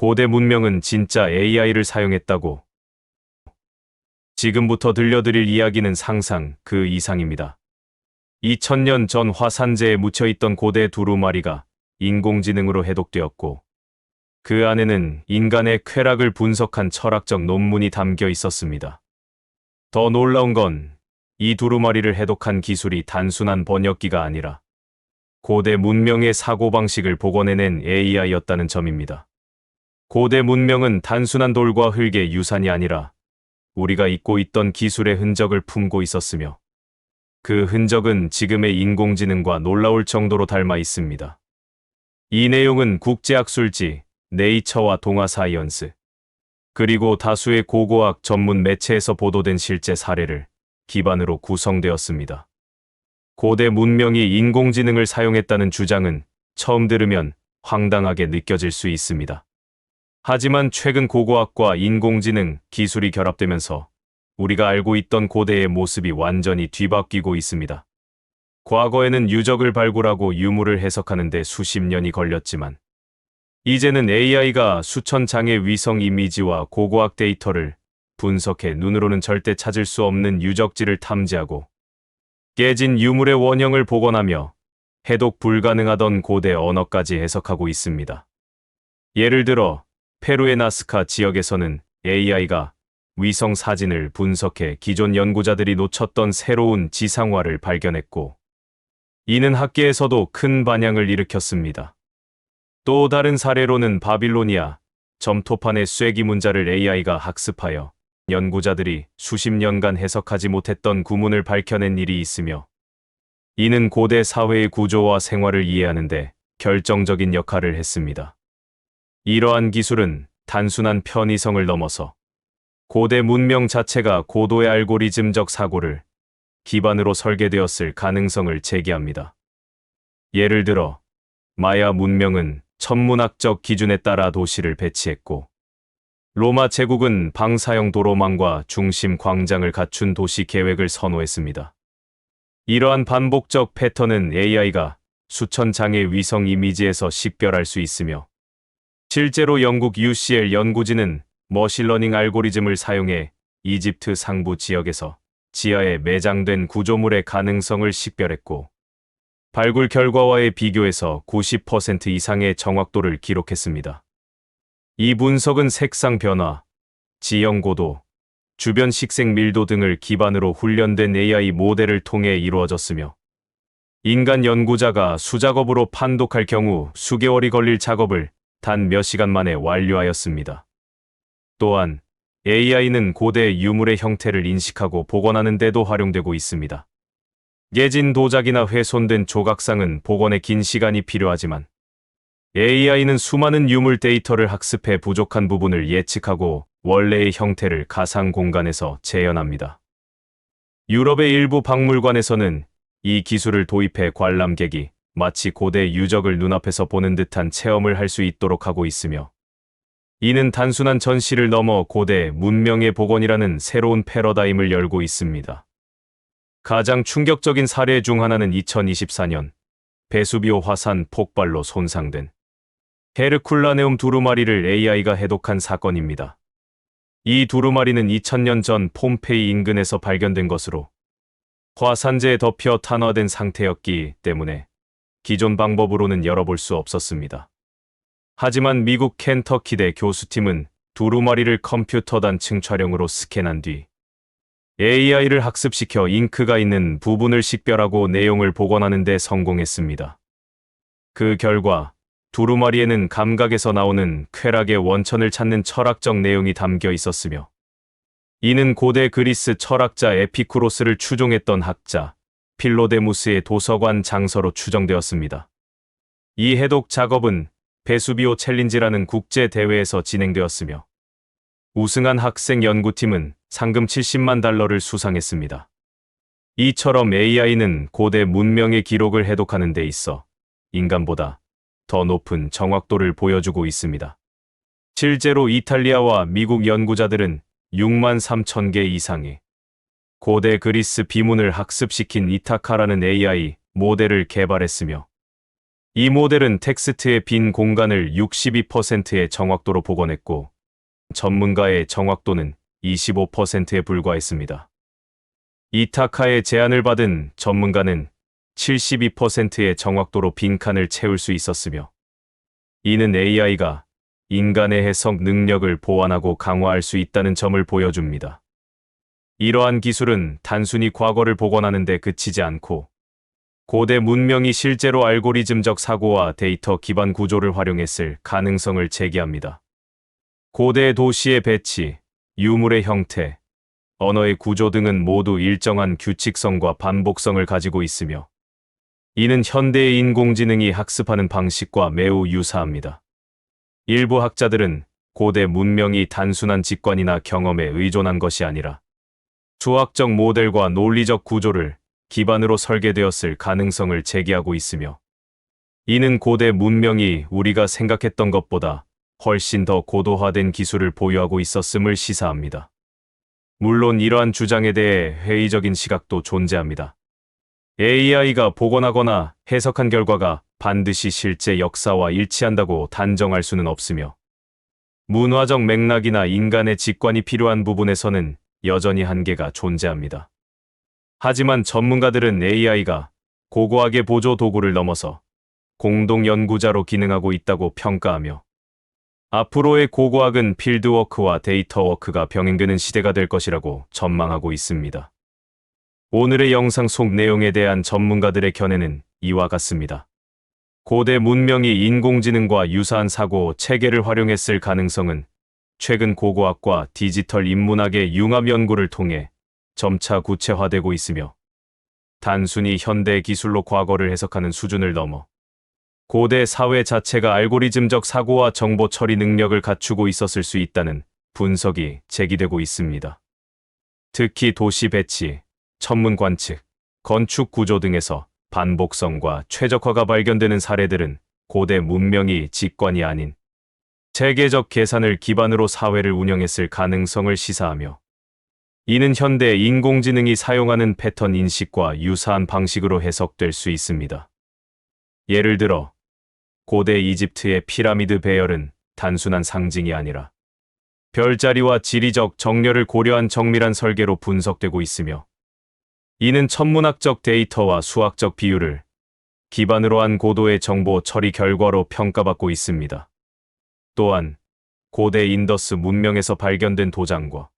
고대 문명은 진짜 AI를 사용했다고. 지금부터 들려드릴 이야기는 상상 그 이상입니다. 2000년 전 화산재에 묻혀있던 고대 두루마리가 인공지능으로 해독되었고, 그 안에는 인간의 쾌락을 분석한 철학적 논문이 담겨 있었습니다. 더 놀라운 건 이 두루마리를 해독한 기술이 단순한 번역기가 아니라 고대 문명의 사고방식을 복원해낸 AI였다는 점입니다. 고대 문명은 단순한 돌과 흙의 유산이 아니라 우리가 잊고 있던 기술의 흔적을 품고 있었으며, 그 흔적은 지금의 인공지능과 놀라울 정도로 닮아 있습니다. 이 내용은 국제학술지 네이처와 동아사이언스, 그리고 다수의 고고학 전문 매체에서 보도된 실제 사례를 기반으로 구성되었습니다. 고대 문명이 인공지능을 사용했다는 주장은 처음 들으면 황당하게 느껴질 수 있습니다. 하지만 최근 고고학과 인공지능 기술이 결합되면서 우리가 알고 있던 고대의 모습이 완전히 뒤바뀌고 있습니다. 과거에는 유적을 발굴하고 유물을 해석하는 데 수십 년이 걸렸지만, 이제는 AI가 수천 장의 위성 이미지와 고고학 데이터를 분석해 눈으로는 절대 찾을 수 없는 유적지를 탐지하고 깨진 유물의 원형을 복원하며 해독 불가능하던 고대 언어까지 해석하고 있습니다. 예를 들어 페루의 나스카 지역에서는 AI가 위성 사진을 분석해 기존 연구자들이 놓쳤던 새로운 지상화를 발견했고, 이는 학계에서도 큰 반향을 일으켰습니다. 또 다른 사례로는 바빌로니아 점토판의 쇠기 문자를 AI가 학습하여 연구자들이 수십 년간 해석하지 못했던 구문을 밝혀낸 일이 있으며, 이는 고대 사회의 구조와 생활을 이해하는 데 결정적인 역할을 했습니다. 이러한 기술은 단순한 편의성을 넘어서 고대 문명 자체가 고도의 알고리즘적 사고를 기반으로 설계되었을 가능성을 제기합니다. 예를 들어 마야 문명은 천문학적 기준에 따라 도시를 배치했고, 로마 제국은 방사형 도로망과 중심 광장을 갖춘 도시 계획을 선호했습니다. 이러한 반복적 패턴은 AI가 수천 장의 위성 이미지에서 식별할 수 있으며, 실제로 영국 UCL 연구진은 머신러닝 알고리즘을 사용해 이집트 상부 지역에서 지하에 매장된 구조물의 가능성을 식별했고, 발굴 결과와의 비교해서 90% 이상의 정확도를 기록했습니다. 이 분석은 색상 변화, 지형 고도, 주변 식생 밀도 등을 기반으로 훈련된 AI 모델을 통해 이루어졌으며, 인간 연구자가 수작업으로 판독할 경우 수개월이 걸릴 작업을 단 몇 시간 만에 완료하였습니다. 또한 AI는 고대 유물의 형태를 인식하고 복원하는 데도 활용되고 있습니다. 깨진 도자기나 훼손된 조각상은 복원에 긴 시간이 필요하지만, AI는 수많은 유물 데이터를 학습해 부족한 부분을 예측하고 원래의 형태를 가상 공간에서 재현합니다. 유럽의 일부 박물관에서는 이 기술을 도입해 관람객이 마치 고대 유적을 눈앞에서 보는 듯한 체험을 할 수 있도록 하고 있으며, 이는 단순한 전시를 넘어 고대 문명의 복원이라는 새로운 패러다임을 열고 있습니다. 가장 충격적인 사례 중 하나는 2024년 베수비오 화산 폭발로 손상된 헤르쿨라네움 두루마리를 AI가 해독한 사건입니다. 이 두루마리는 2000년 전 폼페이 인근에서 발견된 것으로, 화산재에 덮여 탄화된 상태였기 때문에 기존 방법으로는 열어볼 수 없었습니다. 하지만 미국 켄터키대 교수팀은 두루마리를 컴퓨터 단층 촬영으로 스캔한 뒤 AI를 학습시켜 잉크가 있는 부분을 식별하고 내용을 복원하는 데 성공했습니다. 그 결과 두루마리에는 감각에서 나오는 쾌락의 원천을 찾는 철학적 내용이 담겨 있었으며, 이는 고대 그리스 철학자 에피쿠로스를 추종했던 학자 필로데무스의 도서관 장서로 추정되었습니다. 이 해독 작업은 베수비오 챌린지라는 국제 대회에서 진행되었으며, 우승한 학생 연구팀은 상금 $700,000를 수상했습니다. 이처럼 AI는 고대 문명의 기록을 해독하는 데 있어 인간보다 더 높은 정확도를 보여주고 있습니다. 실제로 이탈리아와 미국 연구자들은 63,000개 이상의 고대 그리스 비문을 학습시킨 이타카라는 AI 모델을 개발했으며, 이 모델은 텍스트의 빈 공간을 62%의 정확도로 복원했고 전문가의 정확도는 25%에 불과했습니다. 이타카의 제안을 받은 전문가는 72%의 정확도로 빈칸을 채울 수 있었으며 이는 AI가 인간의 해석 능력을 보완하고 강화할 수 있다는 점을 보여줍니다. 이러한 기술은 단순히 과거를 복원하는 데 그치지 않고 고대 문명이 실제로 알고리즘적 사고와 데이터 기반 구조를 활용했을 가능성을 제기합니다. 고대 도시의 배치, 유물의 형태, 언어의 구조 등은 모두 일정한 규칙성과 반복성을 가지고 있으며 이는 현대의 인공지능이 학습하는 방식과 매우 유사합니다. 일부 학자들은 고대 문명이 단순한 직관이나 경험에 의존한 것이 아니라 수학적 모델과 논리적 구조를 기반으로 설계되었을 가능성을 제기하고 있으며 이는 고대 문명이 우리가 생각했던 것보다 훨씬 더 고도화된 기술을 보유하고 있었음을 시사합니다. 물론 이러한 주장에 대해 회의적인 시각도 존재합니다. AI가 복원하거나 해석한 결과가 반드시 실제 역사와 일치한다고 단정할 수는 없으며 문화적 맥락이나 인간의 직관이 필요한 부분에서는 여전히 한계가 존재합니다. 하지만 전문가들은 AI가 고고하게 보조 도구를 넘어서 공동 연구자로 기능하고 있다고 평가하며 앞으로의 고고학은 필드워크와 데이터워크가 병행되는 시대가 될 것이라고 전망하고 있습니다. 오늘의 영상 속 내용에 대한 전문가들의 견해는 이와 같습니다. 고대 문명이 인공지능과 유사한 사고 체계를 활용했을 가능성은 최근 고고학과 디지털 인문학의 융합 연구를 통해 점차 구체화되고 있으며 단순히 현대 기술로 과거를 해석하는 수준을 넘어 고대 사회 자체가 알고리즘적 사고와 정보 처리 능력을 갖추고 있었을 수 있다는 분석이 제기되고 있습니다. 특히 도시 배치, 천문 관측, 건축 구조 등에서 반복성과 최적화가 발견되는 사례들은 고대 문명이 직관이 아닌 체계적 계산을 기반으로 사회를 운영했을 가능성을 시사하며 이는 현대 인공지능이 사용하는 패턴 인식과 유사한 방식으로 해석될 수 있습니다. 예를 들어 고대 이집트의 피라미드 배열은 단순한 상징이 아니라 별자리와 지리적 정렬을 고려한 정밀한 설계로 분석되고 있으며 이는 천문학적 데이터와 수학적 비율을 기반으로 한 고도의 정보 처리 결과로 평가받고 있습니다. 또한 고대 인더스 문명에서 발견된 도장과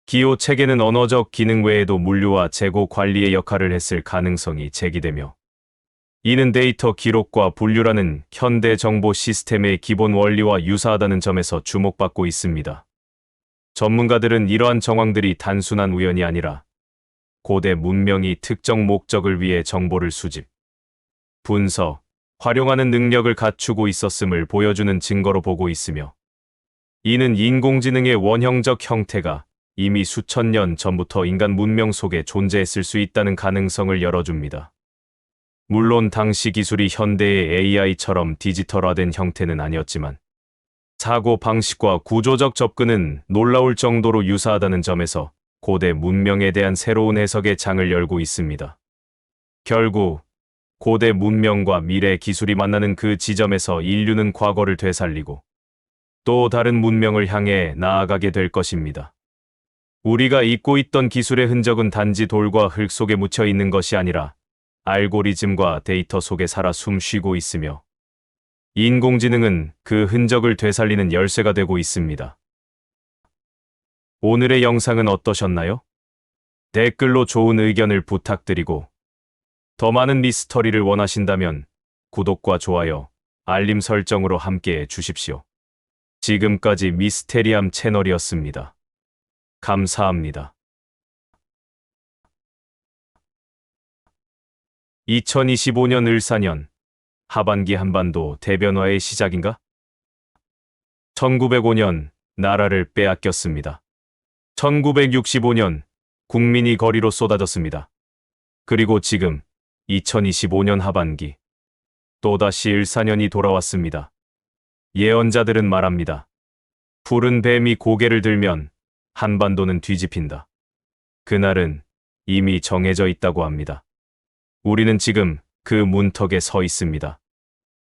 기호 체계는 언어적 기능 외에도 물류와 재고 관리의 역할을 했을 가능성이 제기되며 이는 데이터 기록과 분류라는 현대 정보 시스템의 기본 원리와 유사하다는 점에서 주목받고 있습니다. 전문가들은 이러한 정황들이 단순한 우연이 아니라 고대 문명이 특정 목적을 위해 정보를 수집, 분석, 활용하는 능력을 갖추고 있었음을 보여주는 증거로 보고 있으며 이는 인공지능의 원형적 형태가 이미 수천 년 전부터 인간 문명 속에 존재했을 수 있다는 가능성을 열어줍니다. 물론 당시 기술이 현대의 AI처럼 디지털화된 형태는 아니었지만 사고 방식과 구조적 접근은 놀라울 정도로 유사하다는 점에서 고대 문명에 대한 새로운 해석의 장을 열고 있습니다. 결국 고대 문명과 미래 기술이 만나는 그 지점에서 인류는 과거를 되살리고 또 다른 문명을 향해 나아가게 될 것입니다. 우리가 잊고 있던 기술의 흔적은 단지 돌과 흙 속에 묻혀 있는 것이 아니라 알고리즘과 데이터 속에 살아 숨쉬고 있으며 인공지능은 그 흔적을 되살리는 열쇠가 되고 있습니다. 오늘의 영상은 어떠셨나요? 댓글로 좋은 의견을 부탁드리고 더 많은 미스터리를 원하신다면 구독과 좋아요, 알림 설정으로 함께해 주십시오. 지금까지 미스테리함 채널이었습니다. 감사합니다. 2025년 을사년 하반기 한반도 대변화의 시작인가? 1905년 나라를 빼앗겼습니다. 1965년 국민이 거리로 쏟아졌습니다. 그리고 지금 2025년 하반기 또다시 을사년이 돌아왔습니다. 예언자들은 말합니다. 푸른 뱀이 고개를 들면 한반도는 뒤집힌다. 그날은 이미 정해져 있다고 합니다. 우리는 지금 그 문턱에 서 있습니다.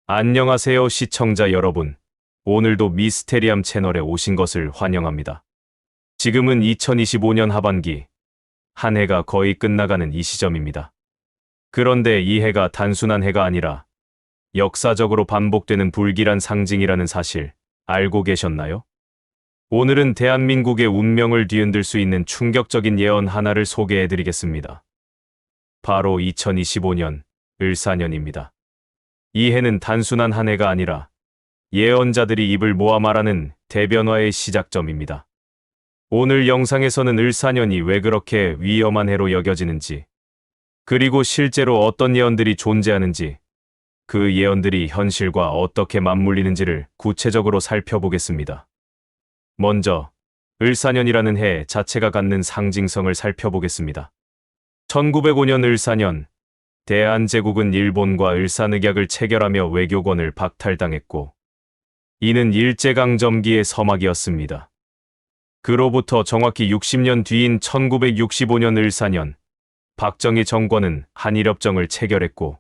안녕하세요, 시청자 여러분. 오늘도 미스테리함 채널에 오신 것을 환영합니다. 지금은 2025년 하반기, 한 해가 거의 끝나가는 이 시점입니다. 그런데 이 해가 단순한 해가 아니라 역사적으로 반복되는 불길한 상징이라는 사실 알고 계셨나요? 오늘은 대한민국의 운명을 뒤흔들 수 있는 충격적인 예언 하나를 소개해 드리겠습니다. 바로 2025년 을사년입니다. 이 해는 단순한 한 해가 아니라 예언자들이 입을 모아 말하는 대변화의 시작점입니다. 오늘 영상에서는 을사년이 왜 그렇게 위험한 해로 여겨지는지, 그리고 실제로 어떤 예언들이 존재하는지, 그 예언들이 현실과 어떻게 맞물리는지를 구체적으로 살펴보겠습니다. 먼저 을사년이라는 해 자체가 갖는 상징성을 살펴보겠습니다. 1905년 을사년, 대한제국은 일본과 을사늑약을 체결하며 외교권을 박탈당했고, 이는 일제강점기의 서막이었습니다. 그로부터 정확히 60년 뒤인 1965년 을사년, 박정희 정권은 한일협정을 체결했고,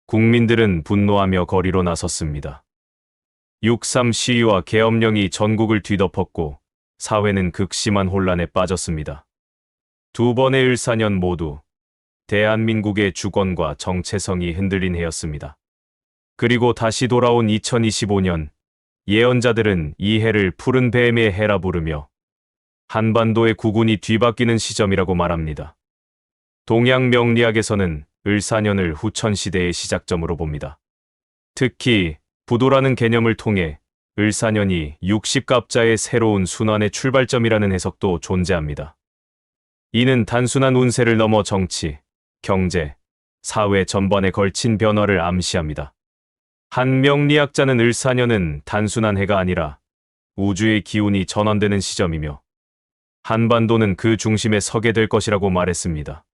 국민들은 분노하며 거리로 나섰습니다. 6.3 시위와 계엄령이 전국을 뒤덮었고, 사회는 극심한 혼란에 빠졌습니다. 두 번의 을사년 모두 대한민국의 주권과 정체성이 흔들린 해였습니다. 그리고 다시 돌아온 2025년, 예언자들은 이 해를 푸른 뱀의 해라 부르며 한반도의 국운이 뒤바뀌는 시점이라고 말합니다. 동양명리학에서는 을사년을 후천시대의 시작점으로 봅니다. 특히 부도라는 개념을 통해 을사년이 60갑자의 새로운 순환의 출발점이라는 해석도 존재합니다. 이는 단순한 운세를 넘어 정치, 경제, 사회 전반에 걸친 변화를 암시합니다. 한 명리학자는 을사년은 단순한 해가 아니라 우주의 기운이 전환되는 시점이며 한반도는 그 중심에 서게 될 것이라고 말했습니다.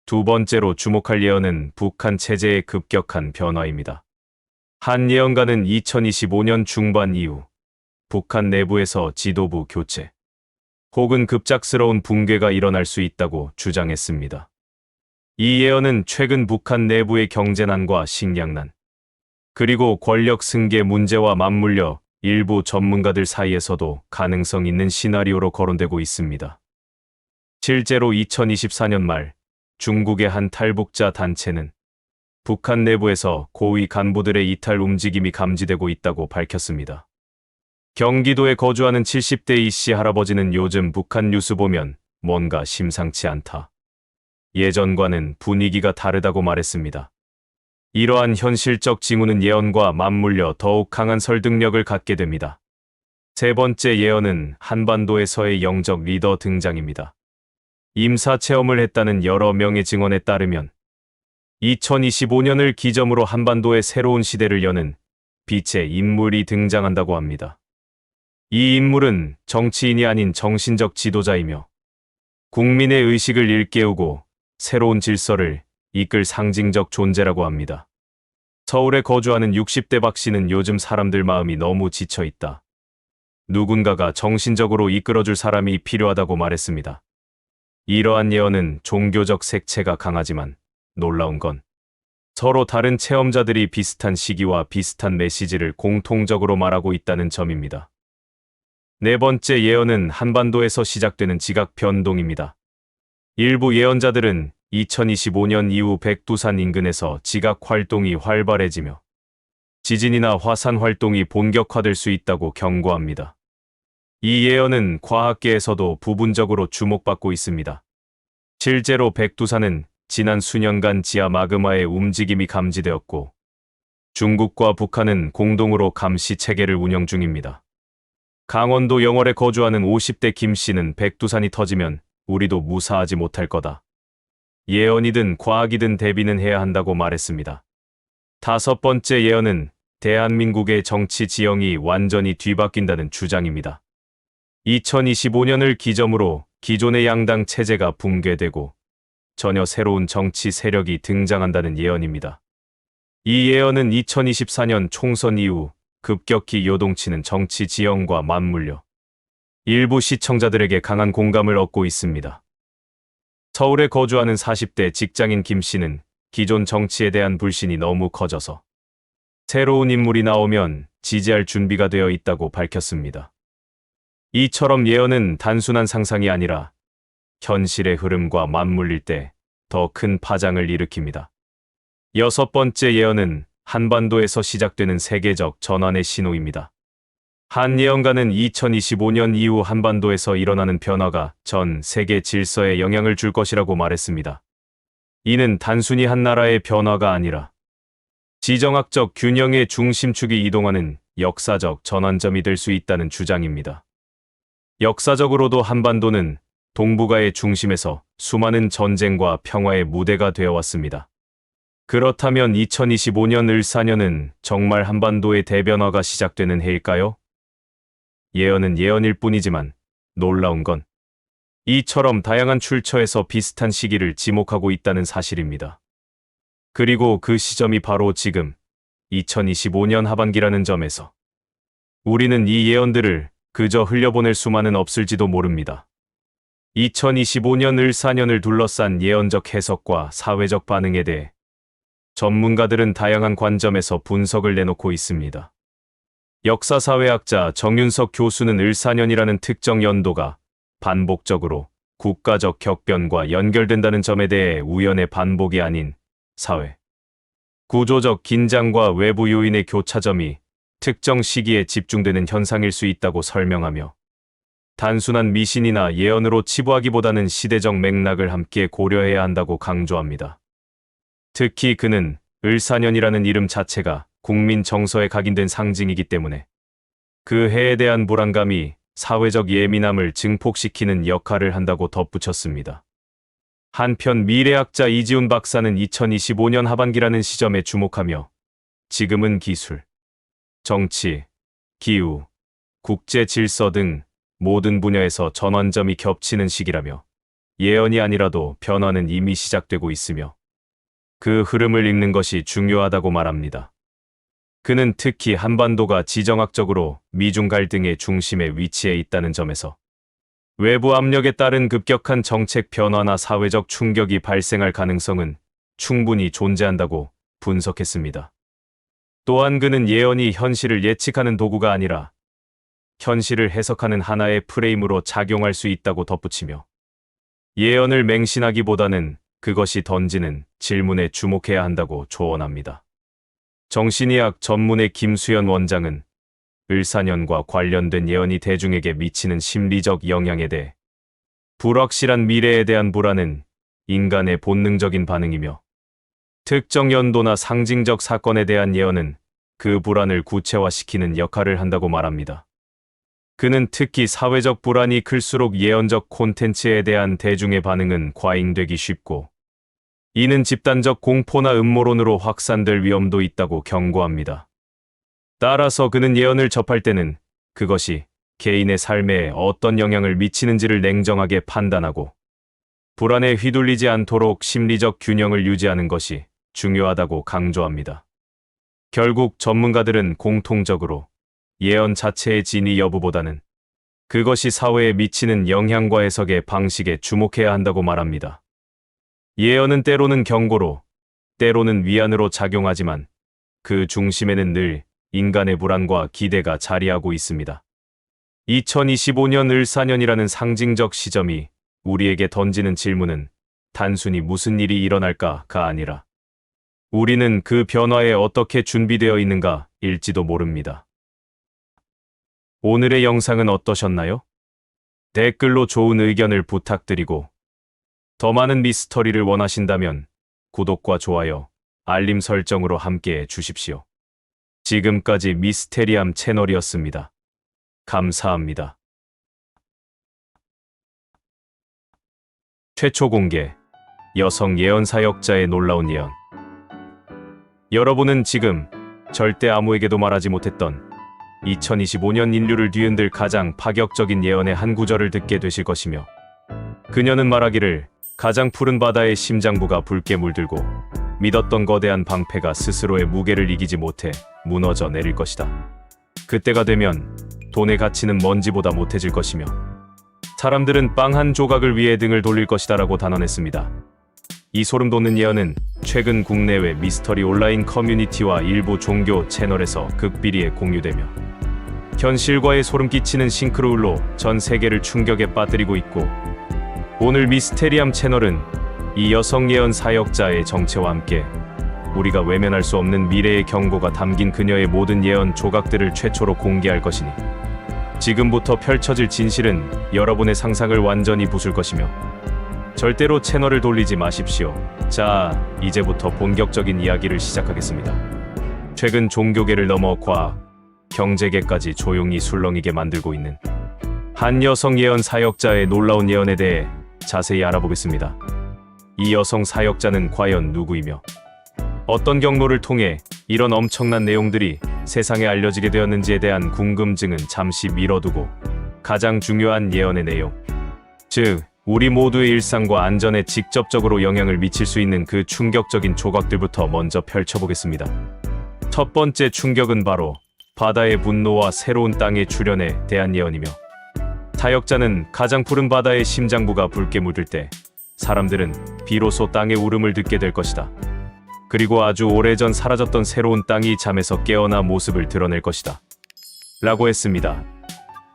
두 번째로 주목할 예언은 북한 체제의 급격한 변화입니다. 한 예언가는 2025년 중반 이후 북한 내부에서 지도부 교체 혹은 급작스러운 붕괴가 일어날 수 있다고 주장했습니다. 이 예언은 최근 북한 내부의 경제난과 식량난, 그리고 권력 승계 문제와 맞물려 일부 전문가들 사이에서도 가능성 있는 시나리오로 거론되고 있습니다. 실제로 2024년 말 중국의 한 탈북자 단체는 북한 내부에서 고위 간부들의 이탈 움직임이 감지되고 있다고 밝혔습니다. 경기도에 거주하는 70대 이씨 할아버지는 요즘 북한 뉴스 보면 뭔가 심상치 않다. 예전과는 분위기가 다르다고 말했습니다. 이러한 현실적 징후는 예언과 맞물려 더욱 강한 설득력을 갖게 됩니다. 세 번째 예언은 한반도에서의 영적 리더 등장입니다. 임사 체험을 했다는 여러 명의 증언에 따르면 2025년을 기점으로 한반도의 새로운 시대를 여는 빛의 인물이 등장한다고 합니다. 이 인물은 정치인이 아닌 정신적 지도자이며 국민의 의식을 일깨우고 새로운 질서를 이끌 상징적 존재라고 합니다. 서울에 거주하는 60대 박 씨는 요즘 사람들 마음이 너무 지쳐 있다. 누군가가 정신적으로 이끌어줄 사람이 필요하다고 말했습니다. 이러한 예언은 종교적 색채가 강하지만 놀라운 건 서로 다른 체험자들이 비슷한 시기와 비슷한 메시지를 공통적으로 말하고 있다는 점입니다. 네 번째 예언은 한반도에서 시작되는 지각 변동입니다. 일부 예언자들은 2025년 이후 백두산 인근에서 지각 활동이 활발해지며 지진이나 화산 활동이 본격화될 수 있다고 경고합니다. 이 예언은 과학계에서도 부분적으로 주목받고 있습니다. 실제로 백두산은 지난 수년간 지하 마그마의 움직임이 감지되었고 중국과 북한은 공동으로 감시 체계를 운영 중입니다. 강원도 영월에 거주하는 50대 김 씨는 백두산이 터지면 우리도 무사하지 못할 거다. 예언이든 과학이든 대비는 해야 한다고 말했습니다. 다섯 번째 예언은 대한민국의 정치 지형이 완전히 뒤바뀐다는 주장입니다. 2025년을 기점으로 기존의 양당 체제가 붕괴되고 전혀 새로운 정치 세력이 등장한다는 예언입니다. 이 예언은 2024년 총선 이후 급격히 요동치는 정치 지형과 맞물려 일부 시청자들에게 강한 공감을 얻고 있습니다. 서울에 거주하는 40대 직장인 김 씨는 기존 정치에 대한 불신이 너무 커져서 새로운 인물이 나오면 지지할 준비가 되어 있다고 밝혔습니다. 이처럼 예언은 단순한 상상이 아니라 현실의 흐름과 맞물릴 때 더 큰 파장을 일으킵니다. 여섯 번째 예언은 한반도에서 시작되는 세계적 전환의 신호입니다. 한 예언가는 2025년 이후 한반도에서 일어나는 변화가 전 세계 질서에 영향을 줄 것이라고 말했습니다. 이는 단순히 한 나라의 변화가 아니라 지정학적 균형의 중심축이 이동하는 역사적 전환점이 될 수 있다는 주장입니다. 역사적으로도 한반도는 동북아의 중심에서 수많은 전쟁과 평화의 무대가 되어 왔습니다. 그렇다면 2025년 을사년은 정말 한반도의 대변화가 시작되는 해일까요? 예언은 예언일 뿐이지만 놀라운 건 이처럼 다양한 출처에서 비슷한 시기를 지목하고 있다는 사실입니다. 그리고 그 시점이 바로 지금 2025년 하반기라는 점에서 우리는 이 예언들을 그저 흘려보낼 수만은 없을지도 모릅니다. 2025년 을사년을 둘러싼 예언적 해석과 사회적 반응에 대해 전문가들은 다양한 관점에서 분석을 내놓고 있습니다. 역사사회학자 정윤석 교수는 을사년이라는 특정 연도가 반복적으로 국가적 격변과 연결된다는 점에 대해 우연의 반복이 아닌 사회, 구조적 긴장과 외부 요인의 교차점이 특정 시기에 집중되는 현상일 수 있다고 설명하며 단순한 미신이나 예언으로 치부하기보다는 시대적 맥락을 함께 고려해야 한다고 강조합니다. 특히 그는 을사년이라는 이름 자체가 국민 정서에 각인된 상징이기 때문에 그 해에 대한 불안감이 사회적 예민함을 증폭시키는 역할을 한다고 덧붙였습니다. 한편 미래학자 이지훈 박사는 2025년 하반기라는 시점에 주목하며 지금은 기술, 정치, 기후, 국제 질서 등 모든 분야에서 전환점이 겹치는 시기라며 예언이 아니라도 변화는 이미 시작되고 있으며 그 흐름을 읽는 것이 중요하다고 말합니다. 그는 특히 한반도가 지정학적으로 미중 갈등의 중심에 위치해 있다는 점에서 외부 압력에 따른 급격한 정책 변화나 사회적 충격이 발생할 가능성은 충분히 존재한다고 분석했습니다. 또한 그는 예언이 현실을 예측하는 도구가 아니라 현실을 해석하는 하나의 프레임으로 작용할 수 있다고 덧붙이며 예언을 맹신하기보다는 그것이 던지는 질문에 주목해야 한다고 조언합니다. 정신의학 전문의 김수연 원장은 을사년과 관련된 예언이 대중에게 미치는 심리적 영향에 대해 불확실한 미래에 대한 불안은 인간의 본능적인 반응이며 특정 연도나 상징적 사건에 대한 예언은 그 불안을 구체화시키는 역할을 한다고 말합니다. 그는 특히 사회적 불안이 클수록 예언적 콘텐츠에 대한 대중의 반응은 과잉되기 쉽고 이는 집단적 공포나 음모론으로 확산될 위험도 있다고 경고합니다. 따라서 그는 예언을 접할 때는 그것이 개인의 삶에 어떤 영향을 미치는지를 냉정하게 판단하고 불안에 휘둘리지 않도록 심리적 균형을 유지하는 것이 중요하다고 강조합니다. 결국 전문가들은 공통적으로 예언 자체의 진위 여부보다는 그것이 사회에 미치는 영향과 해석의 방식에 주목해야 한다고 말합니다. 예언은 때로는 경고로, 때로는 위안으로 작용하지만 그 중심에는 늘 인간의 불안과 기대가 자리하고 있습니다. 2025년 을사년이라는 상징적 시점이 우리에게 던지는 질문은 단순히 무슨 일이 일어날까가 아니라 우리는 그 변화에 어떻게 준비되어 있는가일지도 모릅니다. 오늘의 영상은 어떠셨나요? 댓글로 좋은 의견을 부탁드리고 더 많은 미스터리를 원하신다면 구독과 좋아요, 알림 설정으로 함께해 주십시오. 지금까지 미스테리함 채널이었습니다. 감사합니다. 최초 공개, 여성 예언 사역자의 놀라운 예언. 여러분은 지금 절대 아무에게도 말하지 못했던 2025년 인류를 뒤흔들 가장 파격적인 예언의 한 구절을 듣게 되실 것이며 그녀는 말하기를 가장 푸른 바다의 심장부가 붉게 물들고 믿었던 거대한 방패가 스스로의 무게를 이기지 못해 무너져 내릴 것이다. 그때가 되면 돈의 가치는 먼지보다 못해질 것이며 사람들은 빵 한 조각을 위해 등을 돌릴 것이다 라고 단언했습니다. 이 소름 돋는 예언은 최근 국내외 미스터리 온라인 커뮤니티와 일부 종교 채널에서 극비리에 공유되며 현실과의 소름 끼치는 싱크로율로 전 세계를 충격에 빠뜨리고 있고, 오늘 미스테리함 채널은 이 여성 예언 사역자의 정체와 함께 우리가 외면할 수 없는 미래의 경고가 담긴 그녀의 모든 예언 조각들을 최초로 공개할 것이니, 지금부터 펼쳐질 진실은 여러분의 상상을 완전히 부술 것이며 절대로 채널을 돌리지 마십시오. 자, 이제부터 본격적인 이야기를 시작하겠습니다. 최근 종교계를 넘어 과학, 경제계까지 조용히 술렁이게 만들고 있는 한 여성 예언 사역자의 놀라운 예언에 대해 자세히 알아보겠습니다. 이 여성 사역자는 과연 누구이며 어떤 경로를 통해 이런 엄청난 내용들이 세상에 알려지게 되었는지에 대한 궁금증은 잠시 미뤄두고 가장 중요한 예언의 내용, 즉 우리 모두의 일상과 안전에 직접적으로 영향을 미칠 수 있는 그 충격적인 조각들부터 먼저 펼쳐보겠습니다. 첫 번째 충격은 바로 바다의 분노와 새로운 땅의 출현에 대한 예언이며, 사역자는 가장 푸른 바다의 심장부가 붉게 물들 때 사람들은 비로소 땅의 울음을 듣게 될 것이다. 그리고 아주 오래전 사라졌던 새로운 땅이 잠에서 깨어나 모습을 드러낼 것이다. 라고 했습니다.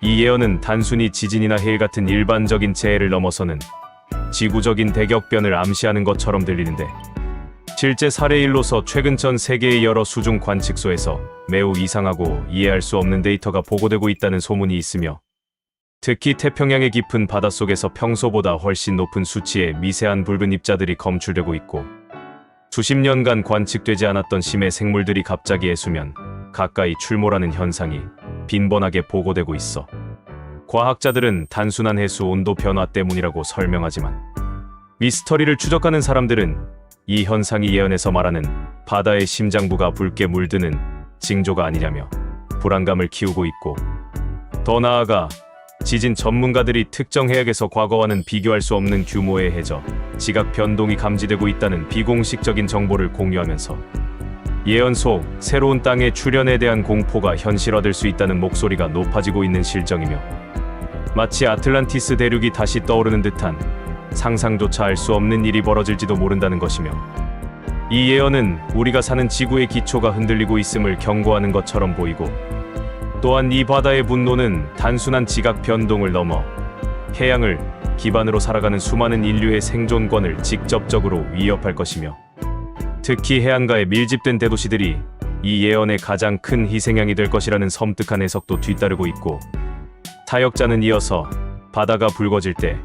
이 예언은 단순히 지진이나 해일 같은 일반적인 재해를 넘어서는 지구적인 대격변을 암시하는 것처럼 들리는데, 실제 사례일로서 최근 전 세계의 여러 수중 관측소에서 매우 이상하고 이해할 수 없는 데이터가 보고되고 있다는 소문이 있으며, 특히 태평양의 깊은 바닷속에서 평소보다 훨씬 높은 수치의 미세한 붉은 입자들이 검출되고 있고, 수십 년간 관측되지 않았던 심해 생물들이 갑자기 해수면 가까이 출몰하는 현상이 빈번하게 보고되고 있어 과학자들은 단순한 해수 온도 변화 때문이라고 설명하지만, 미스터리를 추적하는 사람들은 이 현상이 예언에서 말하는 바다의 심장부가 붉게 물드는 징조가 아니냐며 불안감을 키우고 있고, 더 나아가 지진 전문가들이 특정 해역에서 과거와는 비교할 수 없는 규모의 해저, 지각 변동이 감지되고 있다는 비공식적인 정보를 공유하면서 예언 속 새로운 땅의 출현에 대한 공포가 현실화될 수 있다는 목소리가 높아지고 있는 실정이며, 마치 아틀란티스 대륙이 다시 떠오르는 듯한 상상조차 할 수 없는 일이 벌어질지도 모른다는 것이며, 이 예언은 우리가 사는 지구의 기초가 흔들리고 있음을 경고하는 것처럼 보이고, 또한 이 바다의 분노는 단순한 지각 변동을 넘어 해양을 기반으로 살아가는 수많은 인류의 생존권을 직접적으로 위협할 것이며, 특히 해안가에 밀집된 대도시들이 이 예언의 가장 큰 희생양이 될 것이라는 섬뜩한 해석도 뒤따르고 있고, 사역자는 이어서 바다가 붉어질 때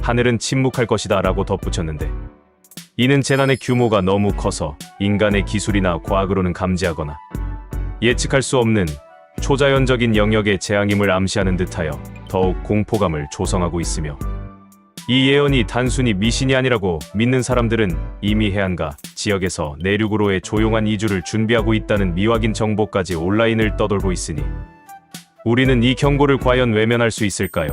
하늘은 침묵할 것이다 라고 덧붙였는데, 이는 재난의 규모가 너무 커서 인간의 기술이나 과학으로는 감지하거나 예측할 수 없는 초자연적인 영역의 재앙임을 암시하는 듯하여 더욱 공포감을 조성하고 있으며, 이 예언이 단순히 미신이 아니라고 믿는 사람들은 이미 해안가 지역에서 내륙으로의 조용한 이주를 준비하고 있다는 미확인 정보까지 온라인을 떠돌고 있으니, 우리는 이 경고를 과연 외면할 수 있을까요?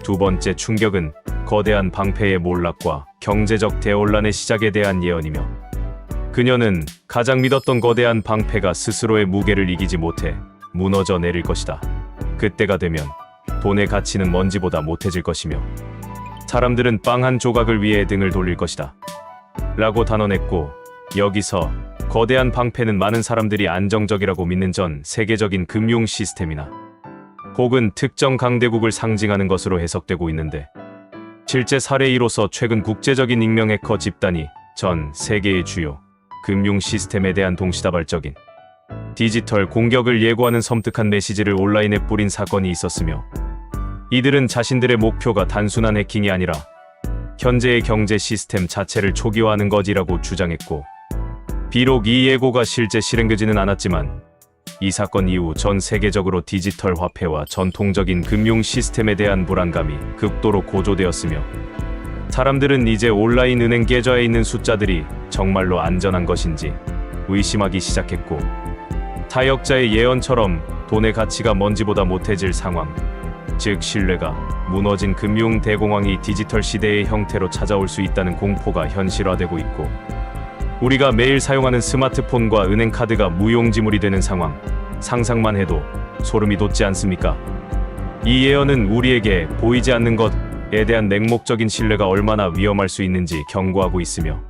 두 번째 충격은 거대한 방패의 몰락과 경제적 대혼란의 시작에 대한 예언이며, 그녀는 가장 믿었던 거대한 방패가 스스로의 무게를 이기지 못해 무너져 내릴 것이다. 그때가 되면 돈의 가치는 먼지보다 못해질 것이며, 사람들은 빵 한 조각을 위해 등을 돌릴 것이다. 라고 단언했고, 여기서 거대한 방패는 많은 사람들이 안정적이라고 믿는 전 세계적인 금융 시스템이나 혹은 특정 강대국을 상징하는 것으로 해석되고 있는데, 실제 사례이로서 최근 국제적인 익명 해커 집단이 전 세계의 주요 금융 시스템에 대한 동시다발적인 디지털 공격을 예고하는 섬뜩한 메시지를 온라인에 뿌린 사건이 있었으며, 이들은 자신들의 목표가 단순한 해킹이 아니라 현재의 경제 시스템 자체를 초기화하는 것이라고 주장했고, 비록 이 예고가 실제 실행되지는 않았지만 이 사건 이후 전 세계적으로 디지털 화폐와 전통적인 금융 시스템에 대한 불안감이 극도로 고조되었으며, 사람들은 이제 온라인 은행 계좌에 있는 숫자들이 정말로 안전한 것인지 의심하기 시작했고, 사역자의 예언처럼 돈의 가치가 먼지보다 못해질 상황, 즉 신뢰가 무너진 금융 대공황이 디지털 시대의 형태로 찾아올 수 있다는 공포가 현실화되고 있고, 우리가 매일 사용하는 스마트폰과 은행카드가 무용지물이 되는 상황, 상상만 해도 소름이 돋지 않습니까? 이 예언은 우리에게 보이지 않는 것에 대한 맹목적인 신뢰가 얼마나 위험할 수 있는지 경고하고 있으며,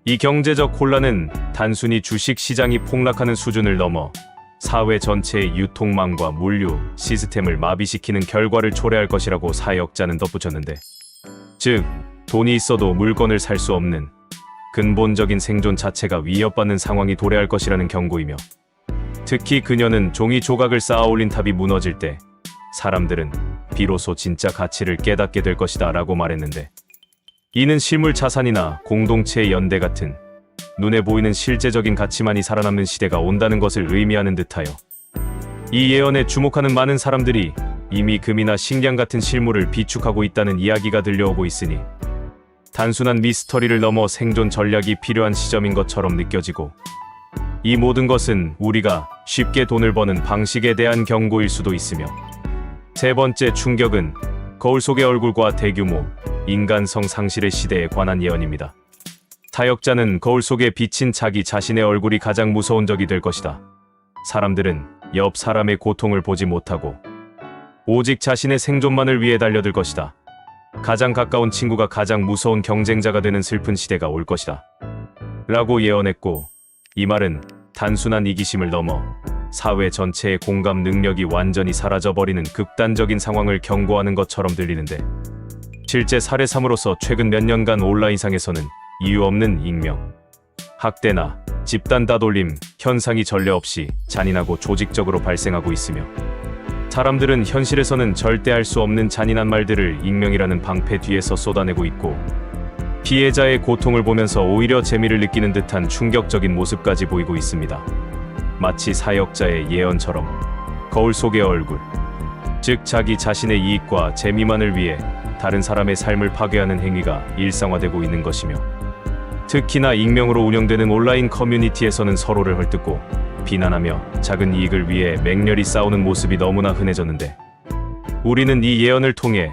이 경제적 혼란은 단순히 주식 시장이 폭락하는 수준을 넘어 사회 전체의 유통망과 물류 시스템을 마비시키는 결과를 초래할 것이라고 사역자는 덧붙였는데, 즉 돈이 있어도 물건을 살 수 없는 근본적인 생존 자체가 위협받는 상황이 도래할 것이라는 경고이며, 특히 그녀는 종이 조각을 쌓아 올린 탑이 무너질 때 사람들은 비로소 진짜 가치를 깨닫게 될 것이다 라고 말했는데, 이는 실물 자산이나 공동체의 연대 같은 눈에 보이는 실제적인 가치만이 살아남는 시대가 온다는 것을 의미하는 듯하여, 이 예언에 주목하는 많은 사람들이 이미 금이나 식량 같은 실물을 비축하고 있다는 이야기가 들려오고 있으니 단순한 미스터리를 넘어 생존 전략이 필요한 시점인 것처럼 느껴지고, 이 모든 것은 우리가 쉽게 돈을 버는 방식에 대한 경고일 수도 있으며, 세 번째 충격은 거울 속의 얼굴과 대규모 인간성 상실의 시대에 관한 예언입니다. 사역자는 거울 속에 비친 자기 자신의 얼굴이 가장 무서운 적이 될 것이다. 사람들은 옆 사람의 고통을 보지 못하고 오직 자신의 생존만을 위해 달려들 것이다. 가장 가까운 친구가 가장 무서운 경쟁자가 되는 슬픈 시대가 올 것이다 라고 예언했고, 이 말은 단순한 이기심을 넘어 사회 전체의 공감 능력이 완전히 사라져버리는 극단적인 상황을 경고하는 것처럼 들리는데, 실제 사례3으로서 최근 몇 년간 온라인상에서는 이유 없는 익명, 학대나 집단 따돌림 현상이 전례 없이 잔인하고 조직적으로 발생하고 있으며, 사람들은 현실에서는 절대 할 수 없는 잔인한 말들을 익명이라는 방패 뒤에서 쏟아내고 있고, 피해자의 고통을 보면서 오히려 재미를 느끼는 듯한 충격적인 모습까지 보이고 있습니다. 마치 사역자의 예언처럼 거울 속의 얼굴, 즉 자기 자신의 이익과 재미만을 위해 다른 사람의 삶을 파괴하는 행위가 일상화되고 있는 것이며, 특히나 익명으로 운영되는 온라인 커뮤니티에서는 서로를 헐뜯고 비난하며 작은 이익을 위해 맹렬히 싸우는 모습이 너무나 흔해졌는데, 우리는 이 예언을 통해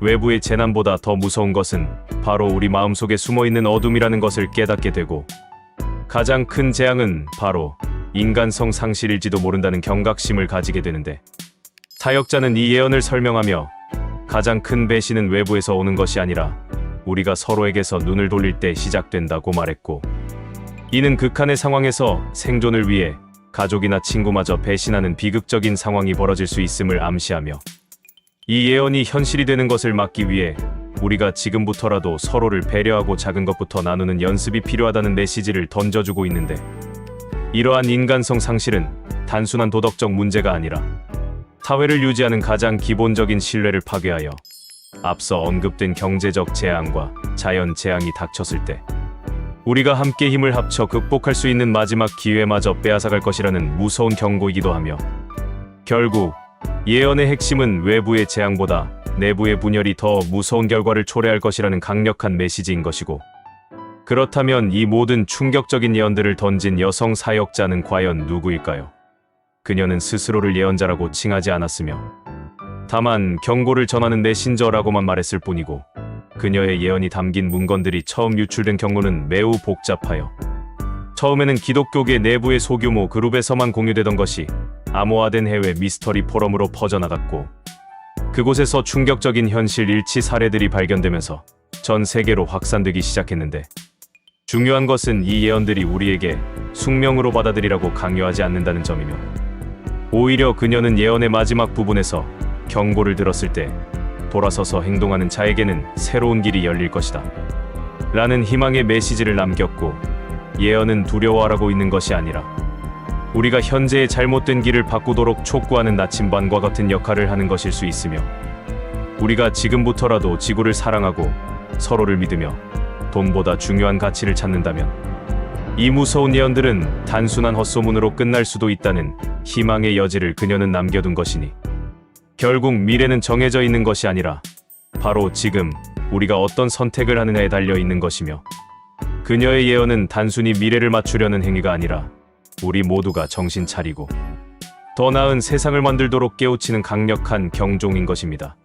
외부의 재난보다 더 무서운 것은 바로 우리 마음속에 숨어있는 어둠이라는 것을 깨닫게 되고, 가장 큰 재앙은 바로 인간성 상실일지도 모른다는 경각심을 가지게 되는데, 사역자는 이 예언을 설명하며 가장 큰 배신은 외부에서 오는 것이 아니라 우리가 서로에게서 눈을 돌릴 때 시작된다고 말했고, 이는 극한의 상황에서 생존을 위해 가족이나 친구마저 배신하는 비극적인 상황이 벌어질 수 있음을 암시하며, 이 예언이 현실이 되는 것을 막기 위해 우리가 지금부터라도 서로를 배려하고 작은 것부터 나누는 연습이 필요하다는 메시지를 던져주고 있는데, 이러한 인간성 상실은 단순한 도덕적 문제가 아니라 사회를 유지하는 가장 기본적인 신뢰를 파괴하여 앞서 언급된 경제적 재앙과 자연 재앙이 닥쳤을 때 우리가 함께 힘을 합쳐 극복할 수 있는 마지막 기회마저 빼앗아갈 것이라는 무서운 경고이기도 하며, 결국 예언의 핵심은 외부의 재앙보다 내부의 분열이 더 무서운 결과를 초래할 것이라는 강력한 메시지인 것이고, 그렇다면 이 모든 충격적인 예언들을 던진 여성 사역자는 과연 누구일까요? 그녀는 스스로를 예언자라고 칭하지 않았으며 다만 경고를 전하는 메신저라고만 말했을 뿐이고, 그녀의 예언이 담긴 문건들이 처음 유출된 경로는 매우 복잡하여 처음에는 기독교계 내부의 소규모 그룹에서만 공유되던 것이 암호화된 해외 미스터리 포럼으로 퍼져나갔고, 그곳에서 충격적인 현실 일치 사례들이 발견되면서 전 세계로 확산되기 시작했는데, 중요한 것은 이 예언들이 우리에게 숙명으로 받아들이라고 강요하지 않는다는 점이며, 오히려 그녀는 예언의 마지막 부분에서 경고를 들었을 때 돌아서서 행동하는 자에게는 새로운 길이 열릴 것이다 라는 희망의 메시지를 남겼고, 예언은 두려워하라고 있는 것이 아니라 우리가 현재의 잘못된 길을 바꾸도록 촉구하는 나침반과 같은 역할을 하는 것일 수 있으며, 우리가 지금부터라도 지구를 사랑하고 서로를 믿으며 돈보다 중요한 가치를 찾는다면 이 무서운 예언들은 단순한 헛소문으로 끝날 수도 있다는 희망의 여지를 그녀는 남겨둔 것이니, 결국 미래는 정해져 있는 것이 아니라 바로 지금 우리가 어떤 선택을 하느냐에 달려 있는 것이며, 그녀의 예언은 단순히 미래를 맞추려는 행위가 아니라 우리 모두가 정신 차리고 더 나은 세상을 만들도록 깨우치는 강력한 경종인 것입니다.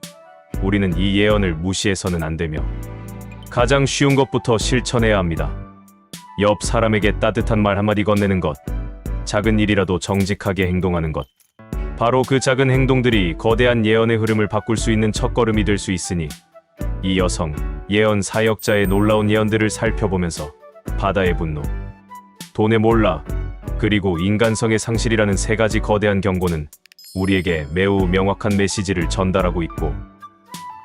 우리는 이 예언을 무시해서는 안 되며 가장 쉬운 것부터 실천해야 합니다. 옆 사람에게 따뜻한 말 한마디 건네는 것, 작은 일이라도 정직하게 행동하는 것, 바로 그 작은 행동들이 거대한 예언의 흐름을 바꿀 수 있는 첫걸음이 될 수 있으니, 이 여성 예언 사역자의 놀라운 예언들을 살펴보면서 바다의 분노, 돈의 몰락, 그리고 인간성의 상실이라는 세 가지 거대한 경고는 우리에게 매우 명확한 메시지를 전달하고 있고,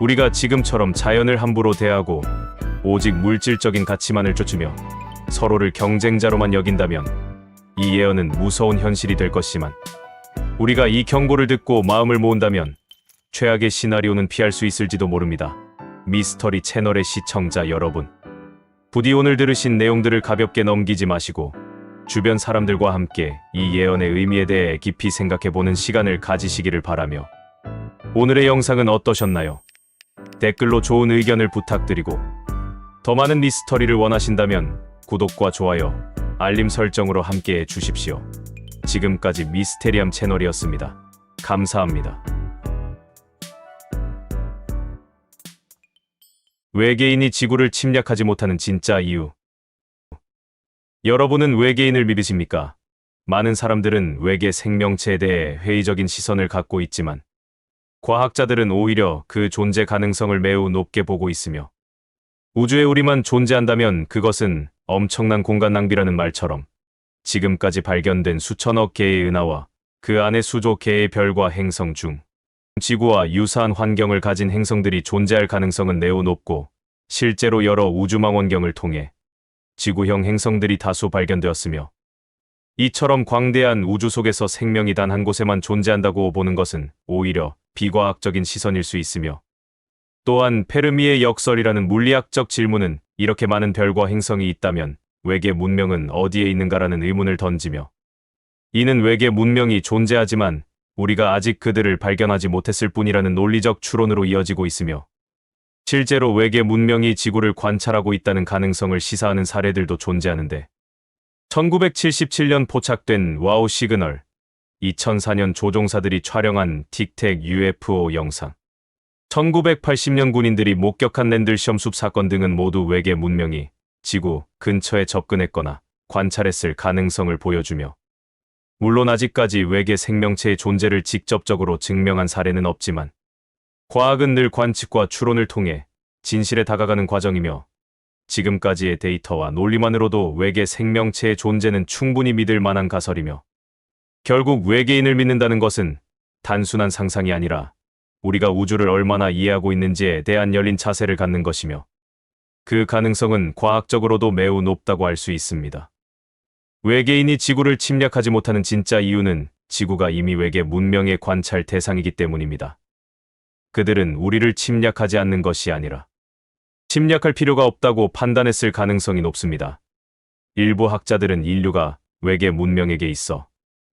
우리가 지금처럼 자연을 함부로 대하고 오직 물질적인 가치만을 쫓으며 서로를 경쟁자로만 여긴다면 이 예언은 무서운 현실이 될 것이지만, 우리가 이 경고를 듣고 마음을 모은다면 최악의 시나리오는 피할 수 있을지도 모릅니다. 미스터리 채널의 시청자 여러분, 부디 오늘 들으신 내용들을 가볍게 넘기지 마시고 주변 사람들과 함께 이 예언의 의미에 대해 깊이 생각해보는 시간을 가지시기를 바라며, 오늘의 영상은 어떠셨나요? 댓글로 좋은 의견을 부탁드리고, 더 많은 미스터리를 원하신다면 구독과 좋아요, 알림 설정으로 함께해 주십시오. 지금까지 미스테리함 채널이었습니다. 감사합니다. 외계인이 지구를 침략하지 못하는 진짜 이유. 여러분은 외계인을 믿으십니까? 많은 사람들은 외계 생명체에 대해 회의적인 시선을 갖고 있지만, 과학자들은 오히려 그 존재 가능성을 매우 높게 보고 있으며, 우주에 우리만 존재한다면 그것은 엄청난 공간 낭비라는 말처럼 지금까지 발견된 수천억 개의 은하와 그 안에 수조 개의 별과 행성 중 지구와 유사한 환경을 가진 행성들이 존재할 가능성은 매우 높고, 실제로 여러 우주망원경을 통해 지구형 행성들이 다수 발견되었으며, 이처럼 광대한 우주 속에서 생명이 단 한 곳에만 존재한다고 보는 것은 오히려 비과학적인 시선일 수 있으며, 또한 페르미의 역설이라는 물리학적 질문은 이렇게 많은 별과 행성이 있다면 외계 문명은 어디에 있는가라는 의문을 던지며, 이는 외계 문명이 존재하지만 우리가 아직 그들을 발견하지 못했을 뿐이라는 논리적 추론으로 이어지고 있으며, 실제로 외계 문명이 지구를 관찰하고 있다는 가능성을 시사하는 사례들도 존재하는데, 1977년 포착된 와우 시그널, 2004년 조종사들이 촬영한 틱택 UFO 영상, 1980년 군인들이 목격한 랜들섬 숲 사건 등은 모두 외계 문명이 지구 근처에 접근했거나 관찰했을 가능성을 보여주며, 물론 아직까지 외계 생명체의 존재를 직접적으로 증명한 사례는 없지만, 과학은 늘 관측과 추론을 통해 진실에 다가가는 과정이며, 지금까지의 데이터와 논리만으로도 외계 생명체의 존재는 충분히 믿을 만한 가설이며, 결국 외계인을 믿는다는 것은 단순한 상상이 아니라 우리가 우주를 얼마나 이해하고 있는지에 대한 열린 자세를 갖는 것이며, 그 가능성은 과학적으로도 매우 높다고 할 수 있습니다. 외계인이 지구를 침략하지 못하는 진짜 이유는 지구가 이미 외계 문명의 관찰 대상이기 때문입니다. 그들은 우리를 침략하지 않는 것이 아니라 침략할 필요가 없다고 판단했을 가능성이 높습니다. 일부 학자들은 인류가 외계 문명에게 있어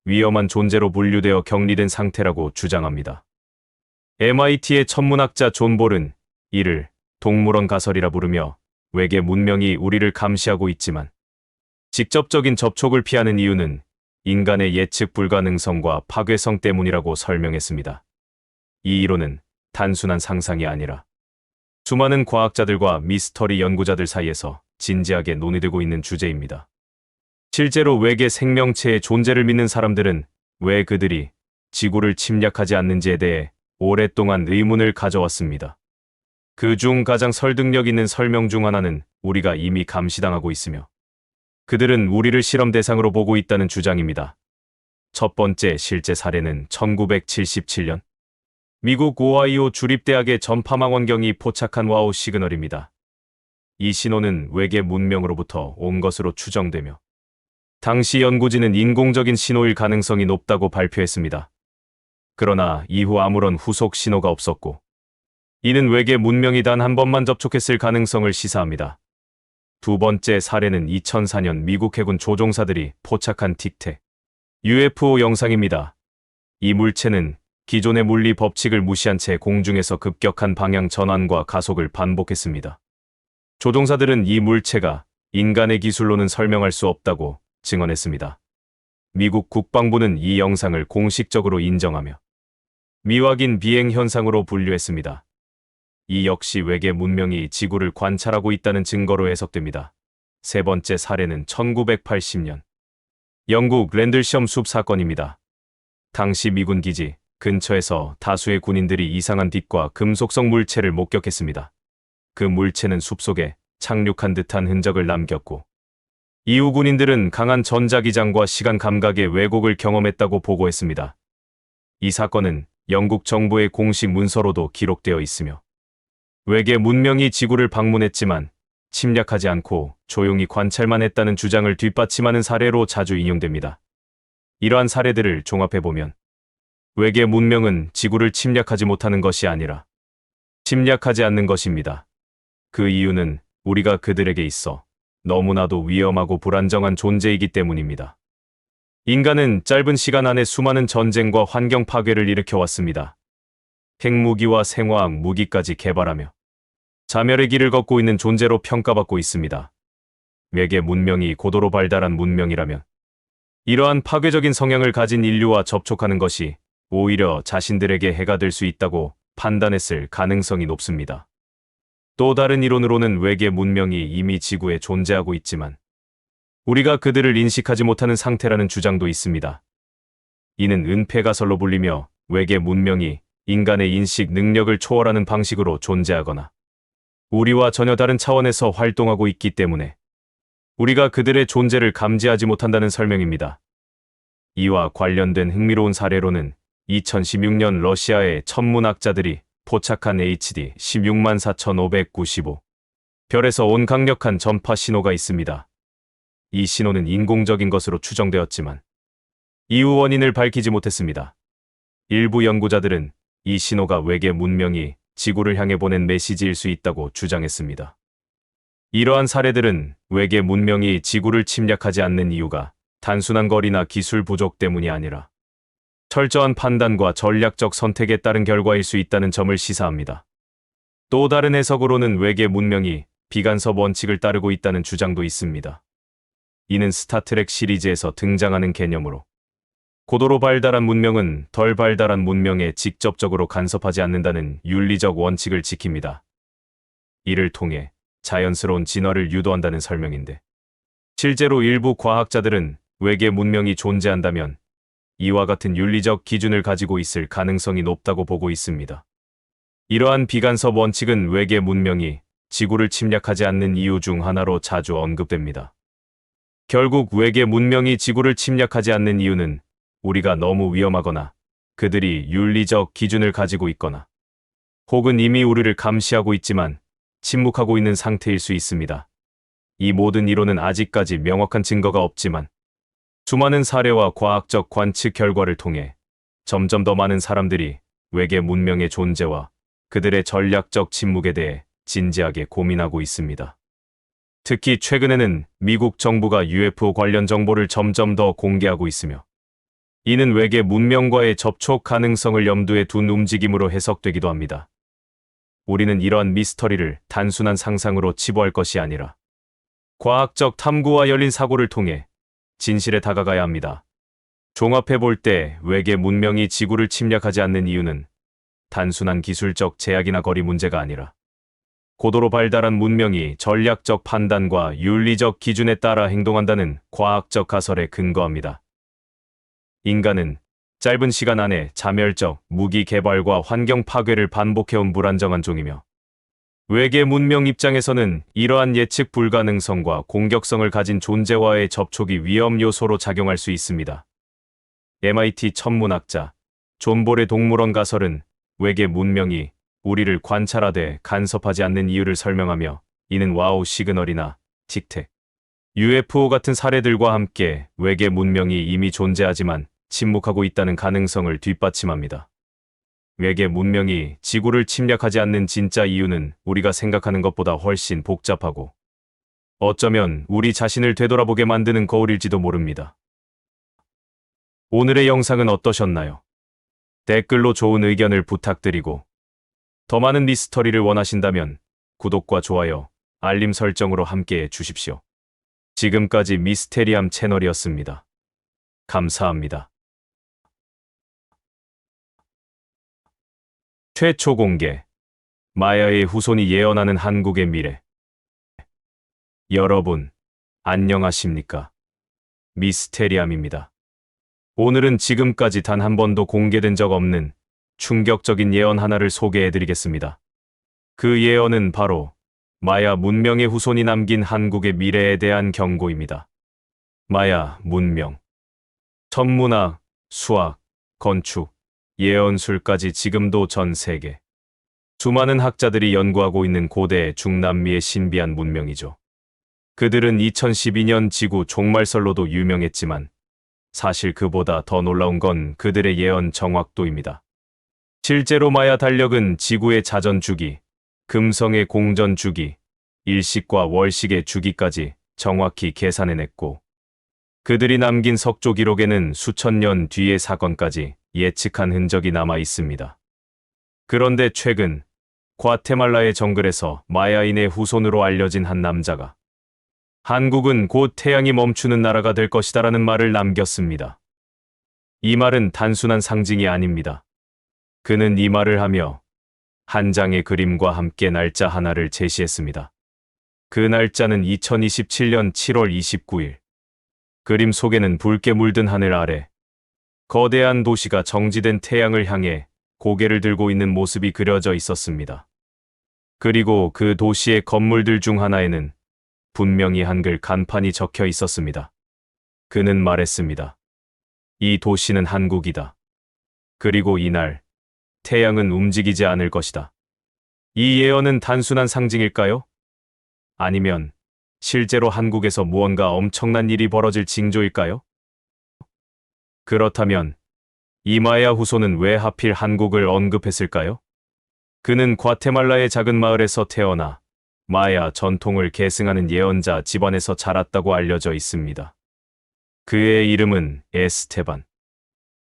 위험한 존재로 분류되어 격리된 상태라고 주장합니다. MIT의 천문학자 존 볼은 이를 동물원 가설이라 부르며, 외계 문명이 우리를 감시하고 있지만 직접적인 접촉을 피하는 이유는 인간의 예측 불가능성과 파괴성 때문이라고 설명했습니다. 이 이론은 단순한 상상이 아니라 수많은 과학자들과 미스터리 연구자들 사이에서 진지하게 논의되고 있는 주제입니다. 실제로 외계 생명체의 존재를 믿는 사람들은 왜 그들이 지구를 침략하지 않는지에 대해 오랫동안 의문을 가져왔습니다. 그 중 가장 설득력 있는 설명 중 하나는 우리가 이미 감시당하고 있으며 그들은 우리를 실험 대상으로 보고 있다는 주장입니다. 첫 번째 실제 사례는 1977년 미국 오하이오 주립대학의 전파망원경이 포착한 와우 시그널입니다. 이 신호는 외계 문명으로부터 온 것으로 추정되며, 당시 연구진은 인공적인 신호일 가능성이 높다고 발표했습니다. 그러나 이후 아무런 후속 신호가 없었고, 이는 외계 문명이 단 한 번만 접촉했을 가능성을 시사합니다. 두 번째 사례는 2004년 미국 해군 조종사들이 포착한 틱택 UFO 영상입니다. 이 물체는 기존의 물리 법칙을 무시한 채 공중에서 급격한 방향 전환과 가속을 반복했습니다. 조종사들은 이 물체가 인간의 기술로는 설명할 수 없다고 증언했습니다. 미국 국방부는 이 영상을 공식적으로 인정하며 미확인 비행 현상으로 분류했습니다. 이 역시 외계 문명이 지구를 관찰하고 있다는 증거로 해석됩니다. 세 번째 사례는 1980년 영국 랜들섬 숲 사건입니다. 당시 미군 기지 근처에서 다수의 군인들이 이상한 빛과 금속성 물체를 목격했습니다. 그 물체는 숲속에 착륙한 듯한 흔적을 남겼고, 이후 군인들은 강한 전자기장과 시간 감각의 왜곡을 경험했다고 보고했습니다. 이 사건은 영국 정부의 공식 문서로도 기록되어 있으며 외계 문명이 지구를 방문했지만 침략하지 않고 조용히 관찰만 했다는 주장을 뒷받침하는 사례로 자주 인용됩니다. 이러한 사례들을 종합해보면 외계 문명은 지구를 침략하지 못하는 것이 아니라 침략하지 않는 것입니다. 그 이유는 우리가 그들에게 있어 너무나도 위험하고 불안정한 존재이기 때문입니다. 인간은 짧은 시간 안에 수많은 전쟁과 환경 파괴를 일으켜왔습니다. 핵무기와 생화학 무기까지 개발하며 자멸의 길을 걷고 있는 존재로 평가받고 있습니다. 외계 문명이 고도로 발달한 문명이라면 이러한 파괴적인 성향을 가진 인류와 접촉하는 것이 오히려 자신들에게 해가 될 수 있다고 판단했을 가능성이 높습니다. 또 다른 이론으로는 외계 문명이 이미 지구에 존재하고 있지만 우리가 그들을 인식하지 못하는 상태라는 주장도 있습니다. 이는 은폐가설로 불리며 외계 문명이 인간의 인식 능력을 초월하는 방식으로 존재하거나 우리와 전혀 다른 차원에서 활동하고 있기 때문에 우리가 그들의 존재를 감지하지 못한다는 설명입니다. 이와 관련된 흥미로운 사례로는 2016년 러시아의 천문학자들이 포착한 HD 164,595 별에서 온 강력한 전파 신호가 있습니다. 이 신호는 인공적인 것으로 추정되었지만 이후 원인을 밝히지 못했습니다. 일부 연구자들은 이 신호가 외계 문명이 지구를 향해 보낸 메시지일 수 있다고 주장했습니다. 이러한 사례들은 외계 문명이 지구를 침략하지 않는 이유가 단순한 거리나 기술 부족 때문이 아니라 철저한 판단과 전략적 선택에 따른 결과일 수 있다는 점을 시사합니다. 또 다른 해석으로는 외계 문명이 비간섭 원칙을 따르고 있다는 주장도 있습니다. 이는 스타트렉 시리즈에서 등장하는 개념으로 고도로 발달한 문명은 덜 발달한 문명에 직접적으로 간섭하지 않는다는 윤리적 원칙을 지킵니다. 이를 통해 자연스러운 진화를 유도한다는 설명인데, 실제로 일부 과학자들은 외계 문명이 존재한다면 이와 같은 윤리적 기준을 가지고 있을 가능성이 높다고 보고 있습니다. 이러한 비간섭 원칙은 외계 문명이 지구를 침략하지 않는 이유 중 하나로 자주 언급됩니다. 결국 외계 문명이 지구를 침략하지 않는 이유는 우리가 너무 위험하거나 그들이 윤리적 기준을 가지고 있거나 혹은 이미 우리를 감시하고 있지만 침묵하고 있는 상태일 수 있습니다. 이 모든 이론은 아직까지 명확한 증거가 없지만 수많은 사례와 과학적 관측 결과를 통해 점점 더 많은 사람들이 외계 문명의 존재와 그들의 전략적 침묵에 대해 진지하게 고민하고 있습니다. 특히 최근에는 미국 정부가 UFO 관련 정보를 점점 더 공개하고 있으며 이는 외계 문명과의 접촉 가능성을 염두에 둔 움직임으로 해석되기도 합니다. 우리는 이러한 미스터리를 단순한 상상으로 치부할 것이 아니라 과학적 탐구와 열린 사고를 통해 진실에 다가가야 합니다. 종합해 볼 때 외계 문명이 지구를 침략하지 않는 이유는 단순한 기술적 제약이나 거리 문제가 아니라 고도로 발달한 문명이 전략적 판단과 윤리적 기준에 따라 행동한다는 과학적 가설에 근거합니다. 인간은 짧은 시간 안에 자멸적 무기 개발과 환경 파괴를 반복해온 불안정한 종이며 외계 문명 입장에서는 이러한 예측 불가능성과 공격성을 가진 존재와의 접촉이 위험 요소로 작용할 수 있습니다. MIT 천문학자 존 볼의 동물원 가설은 외계 문명이 우리를 관찰하되 간섭하지 않는 이유를 설명하며 이는 와우 시그널이나 틱택, UFO 같은 사례들과 함께 외계 문명이 이미 존재하지만 침묵하고 있다는 가능성을 뒷받침합니다. 외계 문명이 지구를 침략하지 않는 진짜 이유는 우리가 생각하는 것보다 훨씬 복잡하고 어쩌면 우리 자신을 되돌아보게 만드는 거울일지도 모릅니다. 오늘의 영상은 어떠셨나요? 댓글로 좋은 의견을 부탁드리고 더 많은 미스터리를 원하신다면 구독과 좋아요, 알림 설정으로 함께해 주십시오. 지금까지 미스테리함 채널이었습니다. 감사합니다. 최초 공개 마야의 후손이 예언하는 한국의 미래. 여러분, 안녕하십니까? 미스테리함입니다. 오늘은 지금까지 단 한 번도 공개된 적 없는 충격적인 예언 하나를 소개해드리겠습니다. 그 예언은 바로 마야 문명의 후손이 남긴 한국의 미래에 대한 경고입니다. 마야, 문명, 천문학, 수학, 건축, 예언술까지 지금도 전 세계 수많은 학자들이 연구하고 있는 고대 중남미의 신비한 문명이죠. 그들은 2012년 지구 종말설로도 유명했지만 사실 그보다 더 놀라운 건 그들의 예언 정확도입니다. 실제로 마야 달력은 지구의 자전 주기, 금성의 공전 주기, 일식과 월식의 주기까지 정확히 계산해냈고 그들이 남긴 석조 기록에는 수천 년 뒤의 사건까지 예측한 흔적이 남아 있습니다. 그런데 최근 과테말라의 정글에서 마야인의 후손으로 알려진 한 남자가 한국은 곧 태양이 멈추는 나라가 될 것이다라는 말을 남겼습니다. 이 말은 단순한 상징이 아닙니다. 그는 이 말을 하며 한 장의 그림과 함께 날짜 하나를 제시했습니다. 그 날짜는 2027년 7월 29일. 그림 속에는 붉게 물든 하늘 아래 거대한 도시가 정지된 태양을 향해 고개를 들고 있는 모습이 그려져 있었습니다. 그리고 그 도시의 건물들 중 하나에는 분명히 한글 간판이 적혀 있었습니다. 그는 말했습니다. 이 도시는 한국이다. 그리고 이날 태양은 움직이지 않을 것이다. 이 예언은 단순한 상징일까요? 아니면 실제로 한국에서 무언가 엄청난 일이 벌어질 징조일까요? 그렇다면 이 마야 후손은 왜 하필 한국을 언급했을까요? 그는 과테말라의 작은 마을에서 태어나 마야 전통을 계승하는 예언자 집안에서 자랐다고 알려져 있습니다. 그의 이름은 에스테반.